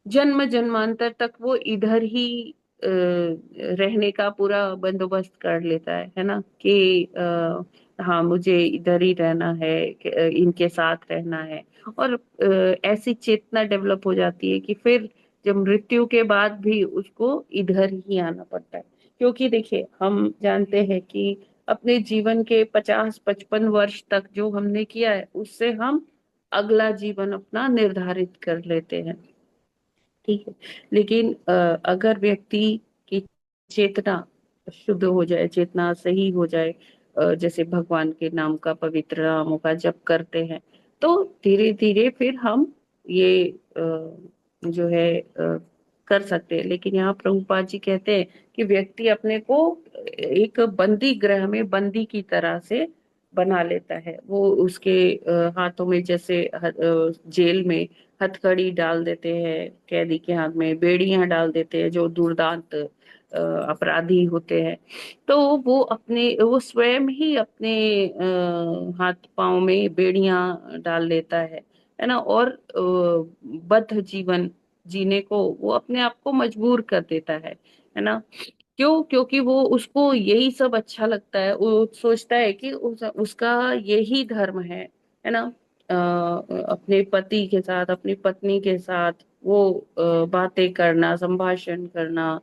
जन्म जन्मांतर तक वो इधर ही रहने का पूरा बंदोबस्त कर लेता है ना, कि हाँ मुझे इधर ही रहना है, कि, इनके साथ रहना है। और ऐसी चेतना डेवलप हो जाती है कि फिर जब मृत्यु के बाद भी उसको इधर ही आना पड़ता है। क्योंकि देखिए हम जानते हैं कि अपने जीवन के 50-55 वर्ष तक जो हमने किया है उससे हम अगला जीवन अपना निर्धारित कर लेते हैं, ठीक है। लेकिन अगर व्यक्ति की चेतना शुद्ध हो जाए, चेतना सही हो जाए, जैसे भगवान के नाम का, पवित्र नामों का जप करते हैं, तो धीरे धीरे फिर हम ये जो है कर सकते हैं। लेकिन यहाँ प्रभुपाद जी कहते हैं कि व्यक्ति अपने को एक बंदी गृह में बंदी की तरह से बना लेता है। वो उसके हाथों में जैसे जेल में हथकड़ी डाल देते हैं, कैदी के हाथ में बेड़ियां डाल देते हैं जो दुर्दांत अपराधी होते हैं, तो वो स्वयं ही अपने हाथ पांव में बेड़ियां डाल लेता है ना। और बद्ध जीवन जीने को वो अपने आप को मजबूर कर देता है ना। क्यों? क्योंकि वो उसको यही सब अच्छा लगता है, वो सोचता है कि उसका यही धर्म है ना। अपने पति के साथ, अपनी पत्नी के साथ वो बातें करना, संभाषण करना,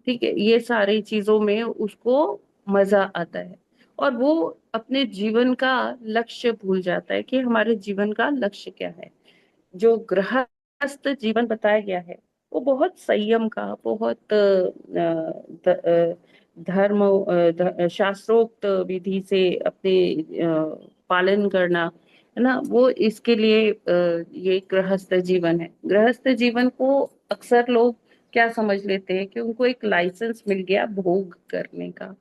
ठीक है, ये सारी चीजों में उसको मजा आता है। और वो अपने जीवन का लक्ष्य भूल जाता है कि हमारे जीवन का लक्ष्य क्या है। जो गृहस्थ जीवन बताया गया है वो बहुत संयम का, बहुत धर्म शास्त्रोक्त विधि से अपने पालन करना, है ना, वो इसके लिए ये गृहस्थ जीवन है। गृहस्थ जीवन को अक्सर लोग क्या समझ लेते हैं कि उनको एक लाइसेंस मिल गया भोग करने का,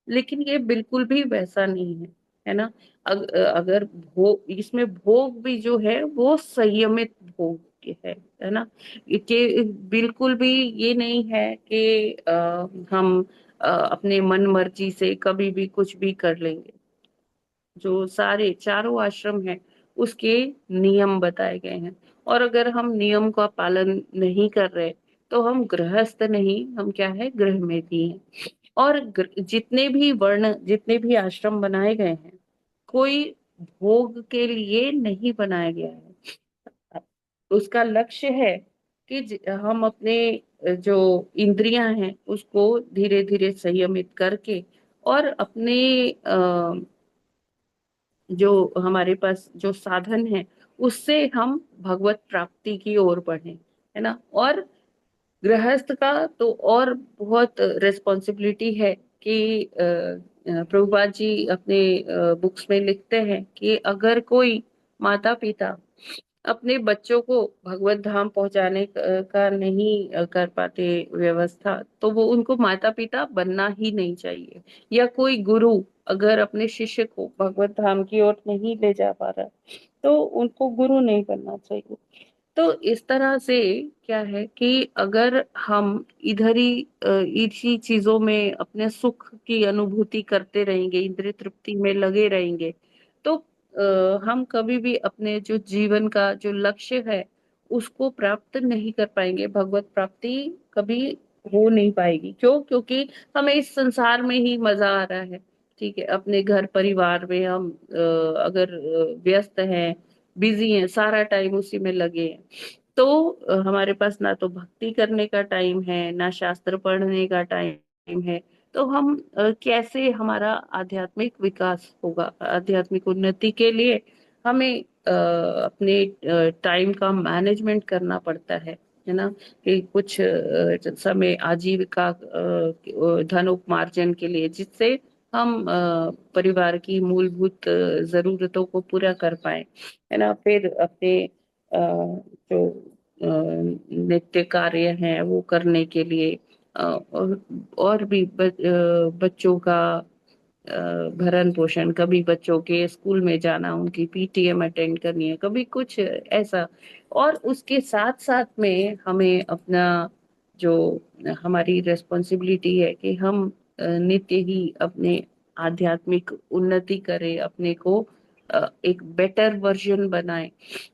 लेकिन ये बिल्कुल भी वैसा नहीं है ना। अगर भोग, इसमें भोग भी जो है वो संयमित भोग के है ना, कि बिल्कुल भी ये नहीं है कि हम अपने मन मर्जी से कभी भी कुछ भी कर लेंगे। जो सारे चारों आश्रम हैं उसके नियम बताए गए हैं, और अगर हम नियम का पालन नहीं कर रहे तो हम गृहस्थ नहीं, हम क्या है, गृह में भी हैं। और जितने भी वर्ण, जितने भी आश्रम बनाए गए हैं, कोई भोग के लिए नहीं बनाया गया है। उसका लक्ष्य है कि हम अपने जो इंद्रियां हैं उसको धीरे धीरे संयमित करके, और अपने जो हमारे पास जो साधन है उससे हम भगवत प्राप्ति की ओर बढ़े, है ना। और गृहस्थ का तो और बहुत रिस्पॉन्सिबिलिटी है कि प्रभुपाद जी अपने बुक्स में लिखते हैं कि अगर कोई माता पिता अपने बच्चों को भगवत धाम पहुंचाने का नहीं कर पाते व्यवस्था, तो वो उनको माता पिता बनना ही नहीं चाहिए। या कोई गुरु अगर अपने शिष्य को भगवत धाम की ओर नहीं ले जा पा रहा, तो उनको गुरु नहीं बनना चाहिए। तो इस तरह से क्या है कि अगर हम इधर ही इसी चीजों में अपने सुख की अनुभूति करते रहेंगे, इंद्रिय तृप्ति में लगे रहेंगे, तो हम कभी भी अपने जो जीवन का जो लक्ष्य है उसको प्राप्त नहीं कर पाएंगे। भगवत प्राप्ति कभी हो नहीं पाएगी। क्यों? क्योंकि हमें इस संसार में ही मजा आ रहा है, ठीक है। अपने घर परिवार में हम अगर व्यस्त हैं, बिजी हैं, सारा टाइम उसी में लगे हैं, तो हमारे पास ना तो भक्ति करने का टाइम है, ना शास्त्र पढ़ने का टाइम है। तो हम कैसे हमारा आध्यात्मिक विकास होगा? आध्यात्मिक उन्नति के लिए हमें अपने टाइम का मैनेजमेंट करना पड़ता है है ना, कि कुछ समय आजीविका धन उपार्जन के लिए, जिससे हम परिवार की मूलभूत जरूरतों को पूरा कर पाए, है ना। फिर अपने जो नित्य कार्य हैं वो करने के लिए और भी बच्चों का भरण पोषण, कभी बच्चों के स्कूल में जाना, उनकी पीटीएम अटेंड करनी है, कभी कुछ ऐसा। और उसके साथ साथ में हमें अपना जो हमारी रिस्पॉन्सिबिलिटी है कि हम नित्य ही अपने आध्यात्मिक उन्नति करें, अपने को एक बेटर वर्जन बनाए।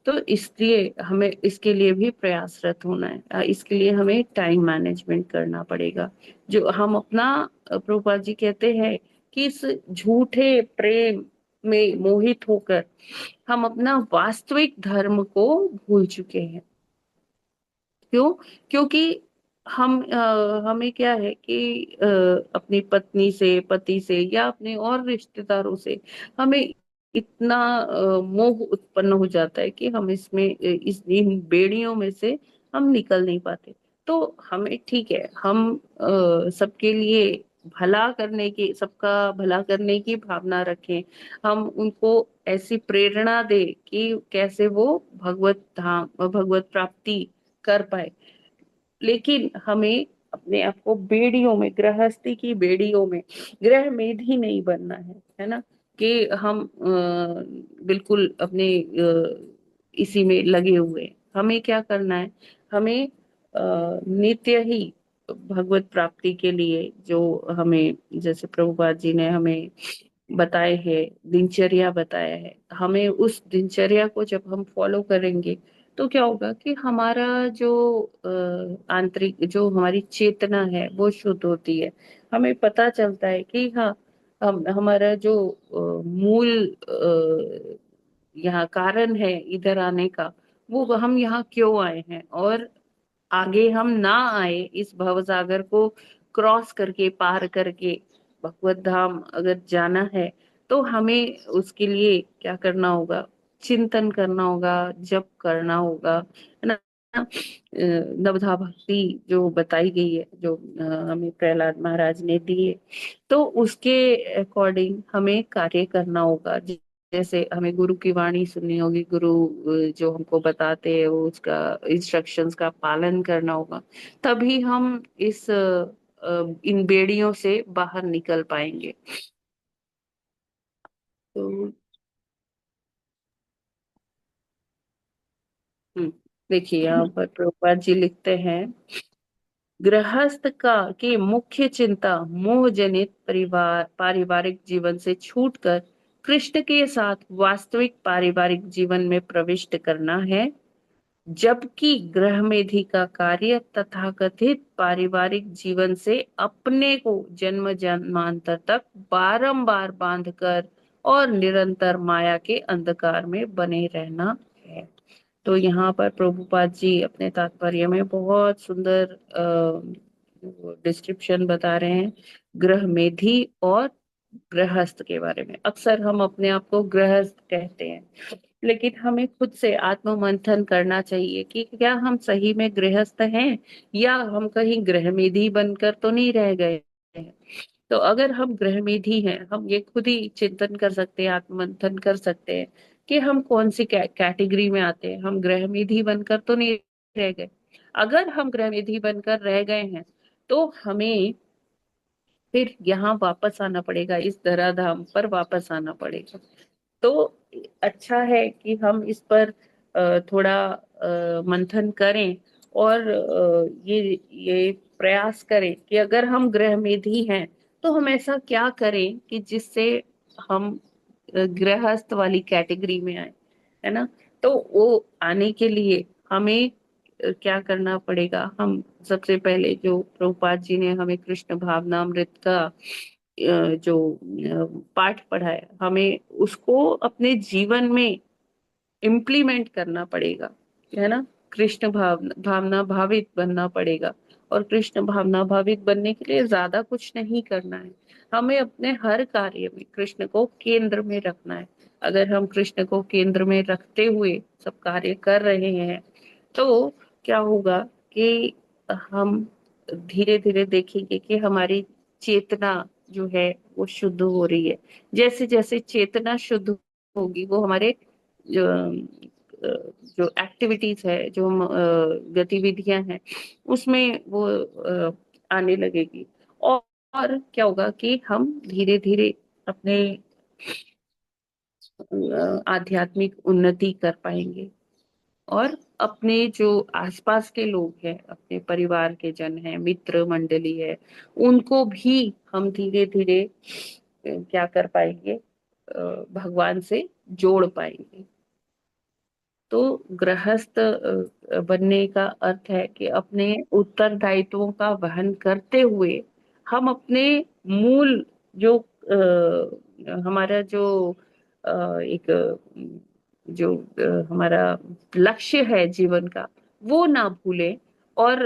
तो इसलिए हमें इसके लिए भी प्रयासरत होना है। इसके लिए हमें टाइम मैनेजमेंट करना पड़ेगा। जो हम अपना प्रभुपाद जी कहते हैं कि इस झूठे प्रेम में मोहित होकर हम अपना वास्तविक धर्म को भूल चुके हैं। क्यों? क्योंकि हमें क्या है कि अपनी पत्नी से, पति से, या अपने और रिश्तेदारों से हमें इतना मोह उत्पन्न हो जाता है कि हम इन बेड़ियों में से हम निकल नहीं पाते। तो हमें, ठीक है, हम सबके लिए भला करने की, सबका भला करने की भावना रखें, हम उनको ऐसी प्रेरणा दे कि कैसे वो भगवत धाम, भगवत प्राप्ति कर पाए। लेकिन हमें अपने आप को बेड़ियों में, गृहस्थी की बेड़ियों में, गृह मेधी नहीं बनना है ना, कि हम बिल्कुल अपने इसी में लगे हुए हैं। हमें क्या करना है? हमें नित्य ही भगवत प्राप्ति के लिए जो हमें, जैसे प्रभुपाद जी ने हमें बताए हैं, दिनचर्या बताया है, हमें उस दिनचर्या को जब हम फॉलो करेंगे तो क्या होगा कि हमारा जो आंतरिक, जो हमारी चेतना है वो शुद्ध होती है। हमें पता चलता है कि हाँ, हमारा जो मूल यहाँ कारण है इधर आने का, वो हम यहाँ क्यों आए हैं, और आगे हम ना आए, इस भवसागर को क्रॉस करके, पार करके भगवत धाम अगर जाना है, तो हमें उसके लिए क्या करना होगा? चिंतन करना होगा, जप करना होगा, है ना। नवधा भक्ति जो बताई गई है, जो हमें प्रहलाद महाराज ने दी है, तो उसके अकॉर्डिंग हमें कार्य करना होगा। जैसे हमें गुरु की वाणी सुननी होगी, गुरु जो हमको बताते हैं वो उसका इंस्ट्रक्शंस का पालन करना होगा, तभी हम इन बेड़ियों से बाहर निकल पाएंगे। तो देखिए, यहाँ पर प्रभुपाद जी लिखते हैं, गृहस्थ का की मुख्य चिंता मोह जनित परिवार पारिवारिक जीवन से छूटकर कृष्ण के साथ वास्तविक पारिवारिक जीवन में प्रविष्ट करना है, जबकि गृह मेधी का कार्य तथाकथित पारिवारिक जीवन से अपने को जन्म जन्मांतर तक बारंबार बांधकर और निरंतर माया के अंधकार में बने रहना है। तो यहाँ पर प्रभुपाद जी अपने तात्पर्य में बहुत सुंदर डिस्क्रिप्शन बता रहे हैं गृह मेधी और गृहस्थ के बारे में। अक्सर हम अपने आप को गृहस्थ कहते हैं, लेकिन हमें खुद से आत्म मंथन करना चाहिए कि क्या हम सही में गृहस्थ हैं, या हम कहीं गृहमेधी बनकर तो नहीं रह गए हैं। तो अगर हम गृहमेधी हैं, हम ये खुद ही चिंतन कर सकते हैं, आत्म मंथन कर सकते हैं कि हम कौन सी कैटेगरी में आते हैं। हम गृहमेधी बनकर तो नहीं रह गए। अगर हम गृहमेधी बनकर रह गए हैं तो हमें फिर यहाँ वापस आना पड़ेगा, इस धराधाम पर वापस आना पड़ेगा। तो अच्छा है कि हम इस पर थोड़ा मंथन करें, और ये प्रयास करें कि अगर हम गृहमेधी हैं तो हम ऐसा क्या करें कि जिससे हम गृहस्थ वाली कैटेगरी में आए, है ना। तो वो आने के लिए हमें क्या करना पड़ेगा? हम सबसे पहले जो प्रभुपाद जी ने हमें कृष्ण भावनामृत का जो पाठ पढ़ाया, हमें उसको अपने जीवन में इम्प्लीमेंट करना पड़ेगा, है ना। कृष्ण भावना भावित बनना पड़ेगा, और कृष्ण भावना भावित बनने के लिए ज्यादा कुछ नहीं करना है। हमें अपने हर कार्य में कृष्ण को केंद्र में रखना है। अगर हम कृष्ण को केंद्र में रखते हुए सब कार्य कर रहे हैं तो क्या होगा कि हम धीरे धीरे देखेंगे कि हमारी चेतना जो है वो शुद्ध हो रही है। जैसे जैसे चेतना शुद्ध होगी वो हमारे जो एक्टिविटीज है, जो गतिविधियां हैं, उसमें वो आने लगेगी। और क्या होगा कि हम धीरे धीरे अपने आध्यात्मिक उन्नति कर पाएंगे। और अपने जो आसपास के लोग हैं, अपने परिवार के जन हैं, मित्र मंडली है, उनको भी हम धीरे धीरे क्या कर पाएंगे, भगवान से जोड़ पाएंगे। तो गृहस्थ बनने का अर्थ है कि अपने उत्तरदायित्वों का वहन करते हुए हम अपने मूल जो हमारा जो एक जो हमारा लक्ष्य है जीवन का, वो ना भूलें और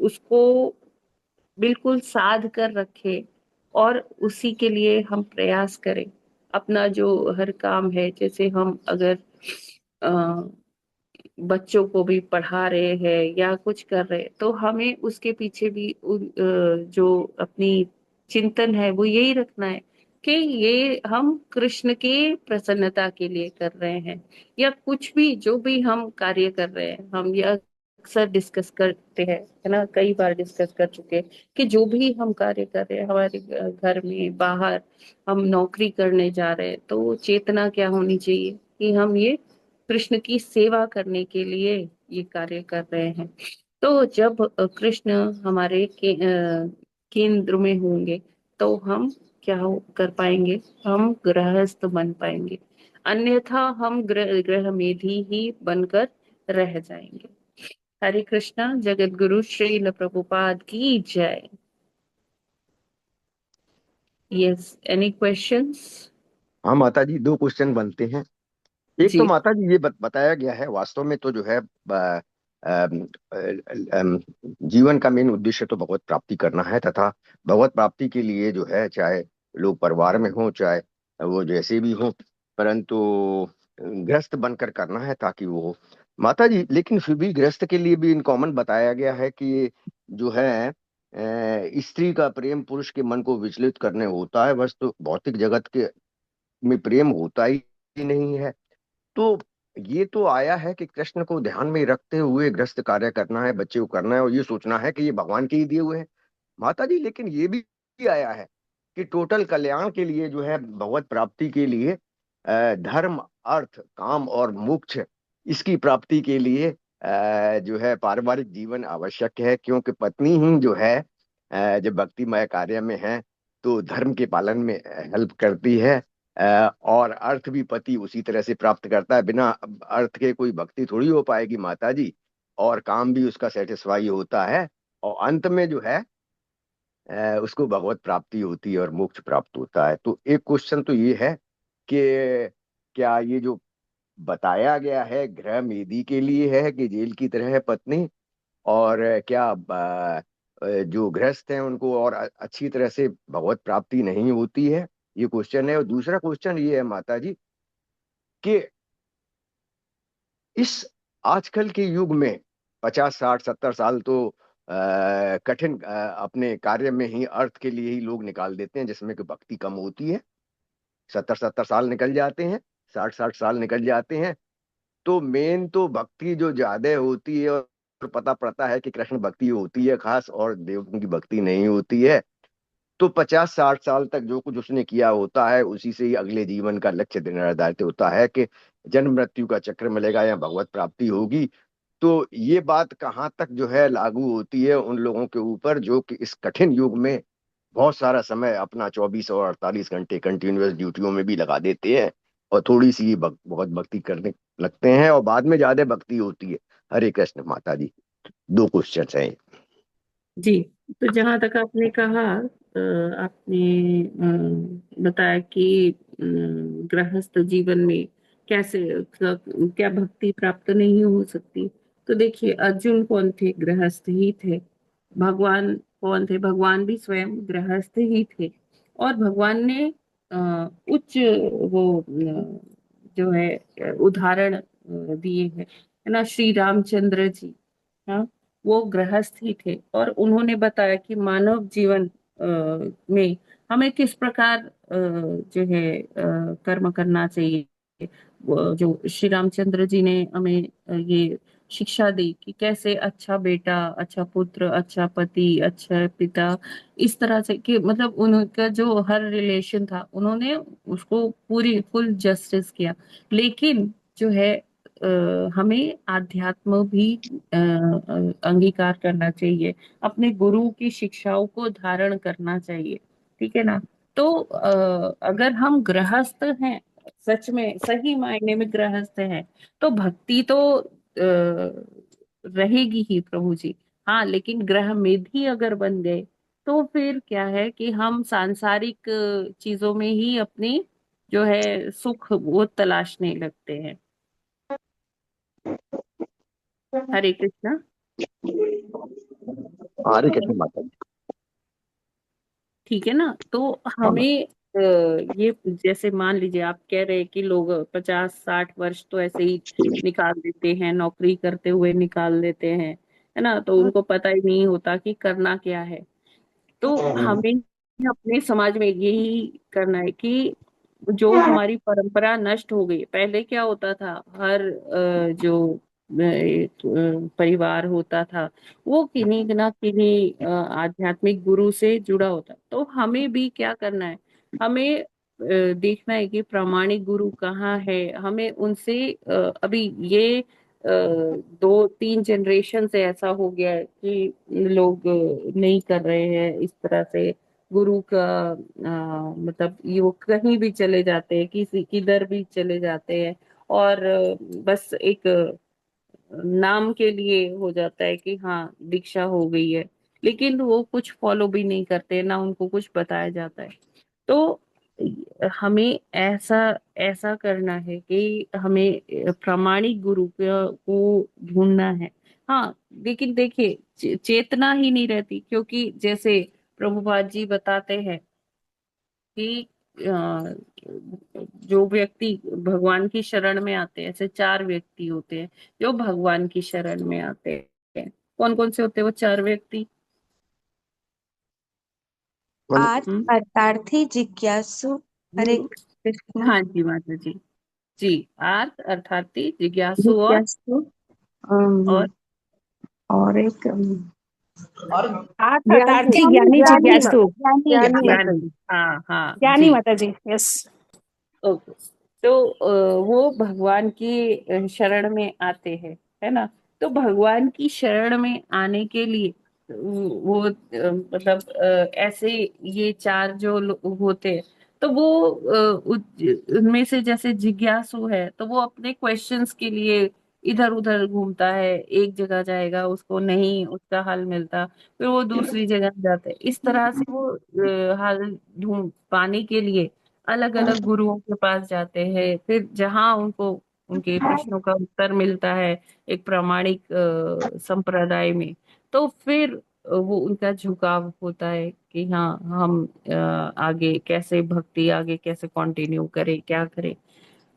उसको बिल्कुल साध कर रखें और उसी के लिए हम प्रयास करें। अपना जो हर काम है, जैसे हम अगर बच्चों को भी पढ़ा रहे हैं या कुछ कर रहे हैं, तो हमें उसके पीछे भी जो अपनी चिंतन है वो यही रखना है कि ये हम कृष्ण के प्रसन्नता के लिए कर रहे हैं। या कुछ भी जो भी हम कार्य कर रहे हैं, हम यह अक्सर डिस्कस करते हैं, है ना, कई बार डिस्कस कर चुके हैं कि जो भी हम कार्य कर रहे हैं, हमारे घर में, बाहर, हम नौकरी करने जा रहे हैं, तो चेतना क्या होनी चाहिए कि हम ये कृष्ण की सेवा करने के लिए ये कार्य कर रहे हैं। तो जब कृष्ण हमारे केंद्र में होंगे, तो हम कर पाएंगे, हम गृहस्थ बन पाएंगे। अन्यथा हम गृह मेधी ही बनकर रह जाएंगे। हरे कृष्णा। जगत गुरु श्रील प्रभुपाद की जय। Yes, any questions? हाँ माता जी, दो क्वेश्चन बनते हैं। एक तो जी माता जी ये बताया गया है, वास्तव में तो जो है जीवन का मेन उद्देश्य तो भगवत प्राप्ति करना है, तथा भगवत प्राप्ति के लिए जो है, चाहे लोग परिवार में हो, चाहे वो जैसे भी हो, परंतु गृहस्थ बनकर करना है ताकि वो हो। माता जी, लेकिन फिर भी गृहस्थ के लिए भी इन कॉमन बताया गया है कि जो है स्त्री का प्रेम पुरुष के मन को विचलित करने होता है, बस तो भौतिक जगत के में प्रेम होता ही नहीं है। तो ये तो आया है कि कृष्ण को ध्यान में रखते हुए गृहस्थ कार्य करना है, बच्चे को करना है और ये सोचना है कि ये भगवान के ही दिए हुए हैं। माता जी, लेकिन ये भी आया है कि टोटल कल्याण के लिए जो है, भगवत प्राप्ति के लिए धर्म, अर्थ, काम और मोक्ष, इसकी प्राप्ति के लिए जो है पारिवारिक जीवन आवश्यक है, क्योंकि पत्नी ही जो है जब भक्तिमय कार्य में है तो धर्म के पालन में हेल्प करती है, और अर्थ भी पति उसी तरह से प्राप्त करता है। बिना अर्थ के कोई भक्ति थोड़ी हो पाएगी माता जी, और काम भी उसका सेटिस्फाई होता है, और अंत में जो है उसको भगवत प्राप्ति होती है और मोक्ष प्राप्त होता है। तो एक क्वेश्चन तो ये है कि क्या ये जो बताया गया है गृह मेदी के लिए है कि जेल की तरह है पत्नी, और क्या जो गृहस्थ हैं उनको और अच्छी तरह से भगवत प्राप्ति नहीं होती है? ये क्वेश्चन है। और दूसरा क्वेश्चन ये है माता जी कि इस आजकल के युग में 50 60 70 साल तो कठिन अपने कार्य में ही अर्थ के लिए ही लोग निकाल देते हैं, जिसमें कि भक्ति कम होती है। 70 70 साल निकल जाते हैं, 60 60 साल निकल जाते हैं, तो मेन तो भक्ति जो ज्यादा होती है, और पता पड़ता है कि कृष्ण भक्ति होती है खास और देवों की भक्ति नहीं होती है। तो 50 60 साल तक जो कुछ उसने किया होता है, उसी से ही अगले जीवन का लक्ष्य निर्धारित होता है कि जन्म मृत्यु का चक्र मिलेगा या भगवत प्राप्ति होगी। तो ये बात कहाँ तक जो है लागू होती है उन लोगों के ऊपर जो कि इस कठिन युग में बहुत सारा समय अपना 24 और 48 घंटे कंटिन्यूअस ड्यूटियों में भी लगा देते हैं, और थोड़ी सी बहुत भक्ति करने लगते हैं, और बाद में ज्यादा भक्ति होती है? हरे कृष्ण माता जी, दो क्वेश्चन हैं। जी। तो जहाँ तक आपने कहा, आपने बताया कि गृहस्थ जीवन में कैसे क्या भक्ति प्राप्त नहीं हो सकती। तो देखिए, अर्जुन कौन थे? गृहस्थ ही थे। भगवान कौन थे? भगवान भी स्वयं गृहस्थ ही थे। और भगवान ने उच्च वो जो है उदाहरण दिए हैं, है ना, श्री रामचंद्र जी। हाँ, वो गृहस्थ ही थे और उन्होंने बताया कि मानव जीवन में हमें किस प्रकार जो है कर्म करना चाहिए। जो श्री रामचंद्र जी ने हमें ये शिक्षा दी कि कैसे अच्छा बेटा, अच्छा पुत्र, अच्छा पति, अच्छा पिता, इस तरह से कि मतलब उनका जो हर रिलेशन था उन्होंने उसको पूरी फुल जस्टिस किया। लेकिन जो है हमें आध्यात्म भी अंगीकार करना चाहिए, अपने गुरु की शिक्षाओं को धारण करना चाहिए। ठीक है ना। तो अगर हम गृहस्थ हैं, सच में सही मायने में गृहस्थ हैं, तो भक्ति तो रहेगी ही प्रभु जी। हाँ, लेकिन ग्रह मेधी अगर बन गए तो फिर क्या है कि हम सांसारिक चीजों में ही अपनी जो है सुख वो तलाशने लगते हैं। हरे कृष्णा। हरे कृष्ण माता जी। ठीक है ना। तो हाँ माता। हमें ये जैसे मान लीजिए आप कह रहे हैं कि लोग 50-60 वर्ष तो ऐसे ही निकाल देते हैं, नौकरी करते हुए निकाल देते हैं, है ना, तो उनको पता ही नहीं होता कि करना क्या है। तो हमें अपने समाज में यही करना है कि जो हमारी परंपरा नष्ट हो गई। पहले क्या होता था, हर जो परिवार होता था वो किन्हीं ना किन्हीं आध्यात्मिक गुरु से जुड़ा होता। तो हमें भी क्या करना है, हमें देखना है कि प्रामाणिक गुरु कहाँ है। हमें उनसे अभी ये 2-3 जनरेशन से ऐसा हो गया है कि लोग नहीं कर रहे हैं इस तरह से गुरु का मतलब ये वो कहीं भी चले जाते हैं, किसी किधर भी चले जाते हैं और बस एक नाम के लिए हो जाता है कि हाँ दीक्षा हो गई है, लेकिन वो कुछ फॉलो भी नहीं करते, ना उनको कुछ बताया जाता है। तो हमें ऐसा ऐसा करना है कि हमें प्रामाणिक गुरु को ढूंढना है। हाँ, लेकिन देखिए चेतना ही नहीं रहती, क्योंकि जैसे प्रभुपाद जी बताते हैं कि जो व्यक्ति भगवान की शरण में आते हैं, ऐसे 4 व्यक्ति होते हैं जो भगवान की शरण में आते हैं। कौन कौन से होते हैं वो 4 व्यक्ति? आर्थ हम्म। अर्थार्थी जिज्ञासु। हरे कृष्ण। हाँ जी माता जी। जी, आर्थ अर्थार्थी, जिज्ञासु जिज्ञासु। और और एक आर्थ ज्ञानी अर्थार्थी ज्ञानी ज्ञानी ज्ञानी जिज्ञासु। ज्ञानी माता ज्ञानी। जी। हाँ हाँ ज्ञानी जी। माता जी, यस। ओके। तो वो भगवान की शरण में आते हैं, है ना। तो भगवान की शरण में आने के लिए वो मतलब ऐसे ये 4 जो लोग होते हैं, तो वो उनमें से जैसे जिज्ञासु है तो वो अपने क्वेश्चंस के लिए इधर उधर घूमता है, एक जगह जाएगा उसको नहीं उसका हल मिलता, फिर वो दूसरी जगह जाता है। इस तरह से वो हल ढूंढ पाने के लिए अलग अलग गुरुओं के पास जाते हैं। फिर जहां उनको उनके प्रश्नों का उत्तर मिलता है एक प्रामाणिक संप्रदाय में, तो फिर वो उनका झुकाव होता है कि हाँ हम आगे कैसे भक्ति आगे कैसे कंटिन्यू करें, क्या करें।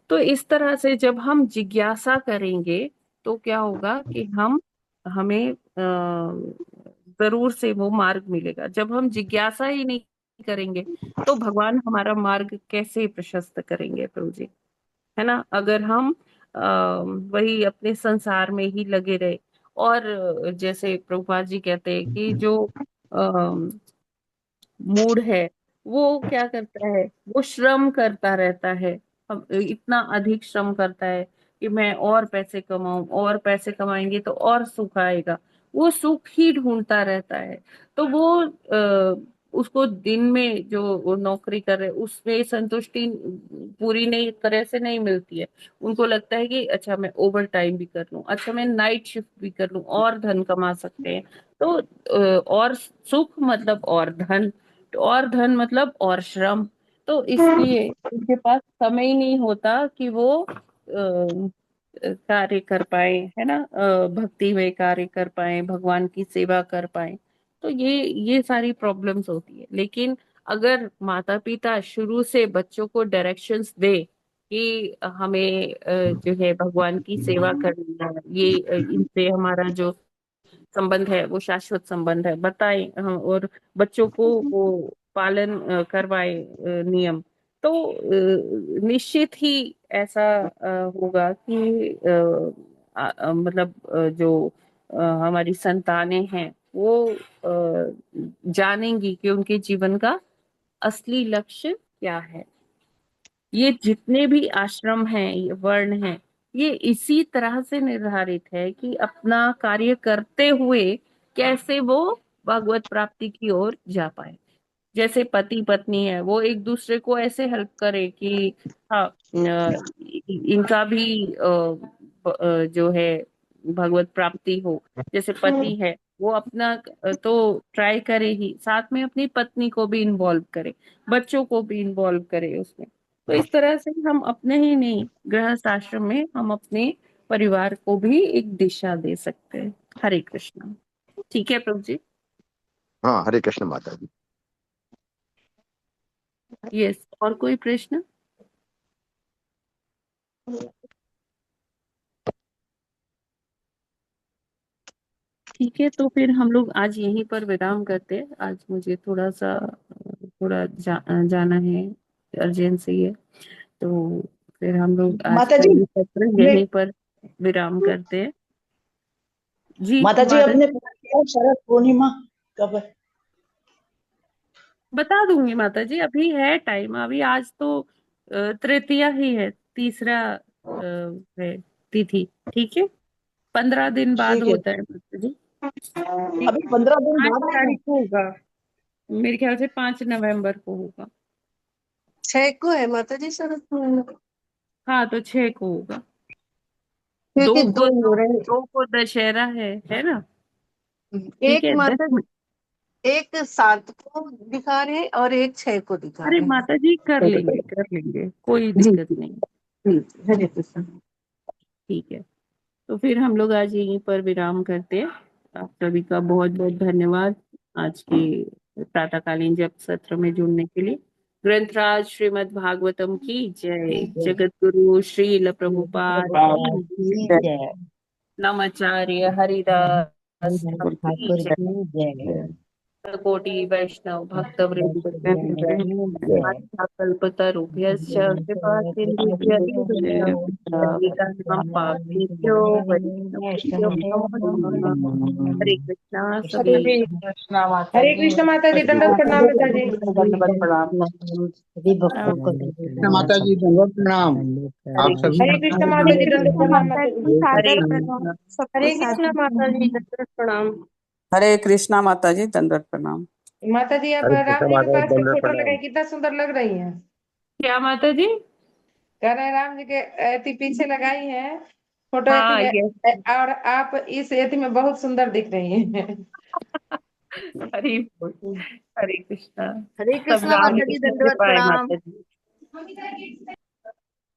तो इस तरह से जब हम जिज्ञासा करेंगे तो क्या होगा कि हमें जरूर से वो मार्ग मिलेगा। जब हम जिज्ञासा ही नहीं करेंगे तो भगवान हमारा मार्ग कैसे प्रशस्त करेंगे प्रभु जी, है ना। अगर हम वही अपने संसार में ही लगे रहे और जैसे प्रभुपाद जी कहते हैं कि जो मूड है वो क्या करता है, वो श्रम करता रहता है। हम इतना अधिक श्रम करता है कि मैं और पैसे कमाऊं, और पैसे कमाएंगे तो और सुख आएगा, वो सुख ही ढूंढता रहता है। तो वो उसको दिन में जो वो नौकरी कर रहे उसमें संतुष्टि पूरी नहीं तरह से नहीं मिलती है। उनको लगता है कि अच्छा मैं ओवर टाइम भी कर लूं, अच्छा मैं नाइट शिफ्ट भी कर लूं और धन कमा सकते हैं। तो और सुख मतलब और धन, और धन मतलब और श्रम। तो इसलिए उनके पास समय ही नहीं होता कि वो कार्य कर पाए, है ना, भक्ति में कार्य कर पाए, भगवान की सेवा कर पाए। तो ये सारी प्रॉब्लम्स होती है। लेकिन अगर माता पिता शुरू से बच्चों को डायरेक्शंस दे कि हमें जो है भगवान की सेवा करनी है, ये इनसे हमारा जो संबंध है वो शाश्वत संबंध है, बताएं हम, और बच्चों को वो पालन करवाए नियम, तो निश्चित ही ऐसा होगा कि मतलब जो हमारी संतानें हैं वो जानेंगी कि उनके जीवन का असली लक्ष्य क्या है। ये जितने भी आश्रम हैं, ये वर्ण हैं, ये इसी तरह से निर्धारित है कि अपना कार्य करते हुए कैसे वो भगवत प्राप्ति की ओर जा पाए। जैसे पति पत्नी है, वो एक दूसरे को ऐसे हेल्प करे कि हाँ इनका भी जो है भगवत प्राप्ति हो। जैसे पति है वो अपना तो ट्राई करे ही, साथ में अपनी पत्नी को भी इन्वॉल्व करे, बच्चों को भी इन्वॉल्व करे उसमें। तो इस तरह से हम अपने ही नहीं, गृहस्थ आश्रम में हम अपने परिवार को भी एक दिशा दे सकते हैं। हरे कृष्णा। ठीक है प्रभु जी। हाँ, हरे कृष्ण माता जी। यस, और कोई प्रश्न? ठीक है, तो फिर हम लोग आज यहीं पर विराम करते हैं। आज मुझे थोड़ा जाना है, अर्जेंसी है, तो फिर हम लोग आज माता का जी ये सत्र मैं यहीं पर विराम करते हैं। जी माता जी माता अपने जी, शरद पूर्णिमा कब है? बता दूंगी माता जी, अभी है टाइम, अभी आज तो तृतीया ही है, तीसरा है तिथि। ठीक है, 15 दिन बाद ठीक है, होता है माता जी। ठीक अभी है, 15 दिन 5 बाद है। तारीख को होगा, मेरे ख्याल से 5 नवंबर को होगा। 6 को है माता जी शरद पूर्णिमा। हाँ, तो 6 को होगा। क्योंकि दो दो को हो तो रहे हैं। 2 को दशहरा है ना? ठीक एक है, माता एक 7 को दिखा रहे हैं और एक 6 को दिखा अरे रहे हैं। माता जी कर लेंगे, कोई जी दिक्कत नहीं। जी, हरे कृष्ण। ठीक है, तो फिर हम लोग आज यहीं पर विराम करते हैं। आप सभी का बहुत बहुत धन्यवाद आज के प्रातःकालीन जप सत्र में जुड़ने के लिए। ग्रंथराज श्रीमद् भागवतम की जय। जगत गुरु श्रील प्रभुपाद की की जय। जय। नमाचार्य हरिदास ठाकुर की ठाकुर जय। की जय। कोटि वैष्णव भक्त वृंद जय। कल्पतरुभ्यश्च कृपा सिन्धुभ्यश्च पतितानां पापेभ्यो वैष्णवेभ्यो नमो नमः। हरे कृष्णा सभी। हरे कृष्णा माता हरे जी। कृष्ण माता जी, दंडवत प्रणाम माता जी। दंडवत प्रणाम। सभी भक्तों को माता जी दंडवत प्रणाम। हरे आप सभी हरे कृष्णा कृष्ण सभी। माता जी, दंडवत कृष्ण प्रणाम माता माता जी जी। हरे सादर प्रणाम कृष्णा। सबको हरे कृष्ण सादर माता जी, प्रणाम। दंडवत प्रणाम। हरे कृष्णा माता जी, दंडवत प्रणाम। माता जी आप हरे कृष्ण राम जी के माता जी पास में दंडवत फोटो लगाए, प्रणाम। कितना सुंदर लग रही है। क्या माता जी? कह रहे हैं राम जी के एति पीछे लगाई है फोटो एति हाँ, में, यस। और आप इस एति में बहुत सुंदर दिख रही हैं। हरे बोल। हरे कृष्णा। हरे सब कृष्ण राम माता जी, कृष्ण दंडवत कृपा है प्रणाम। माता जी।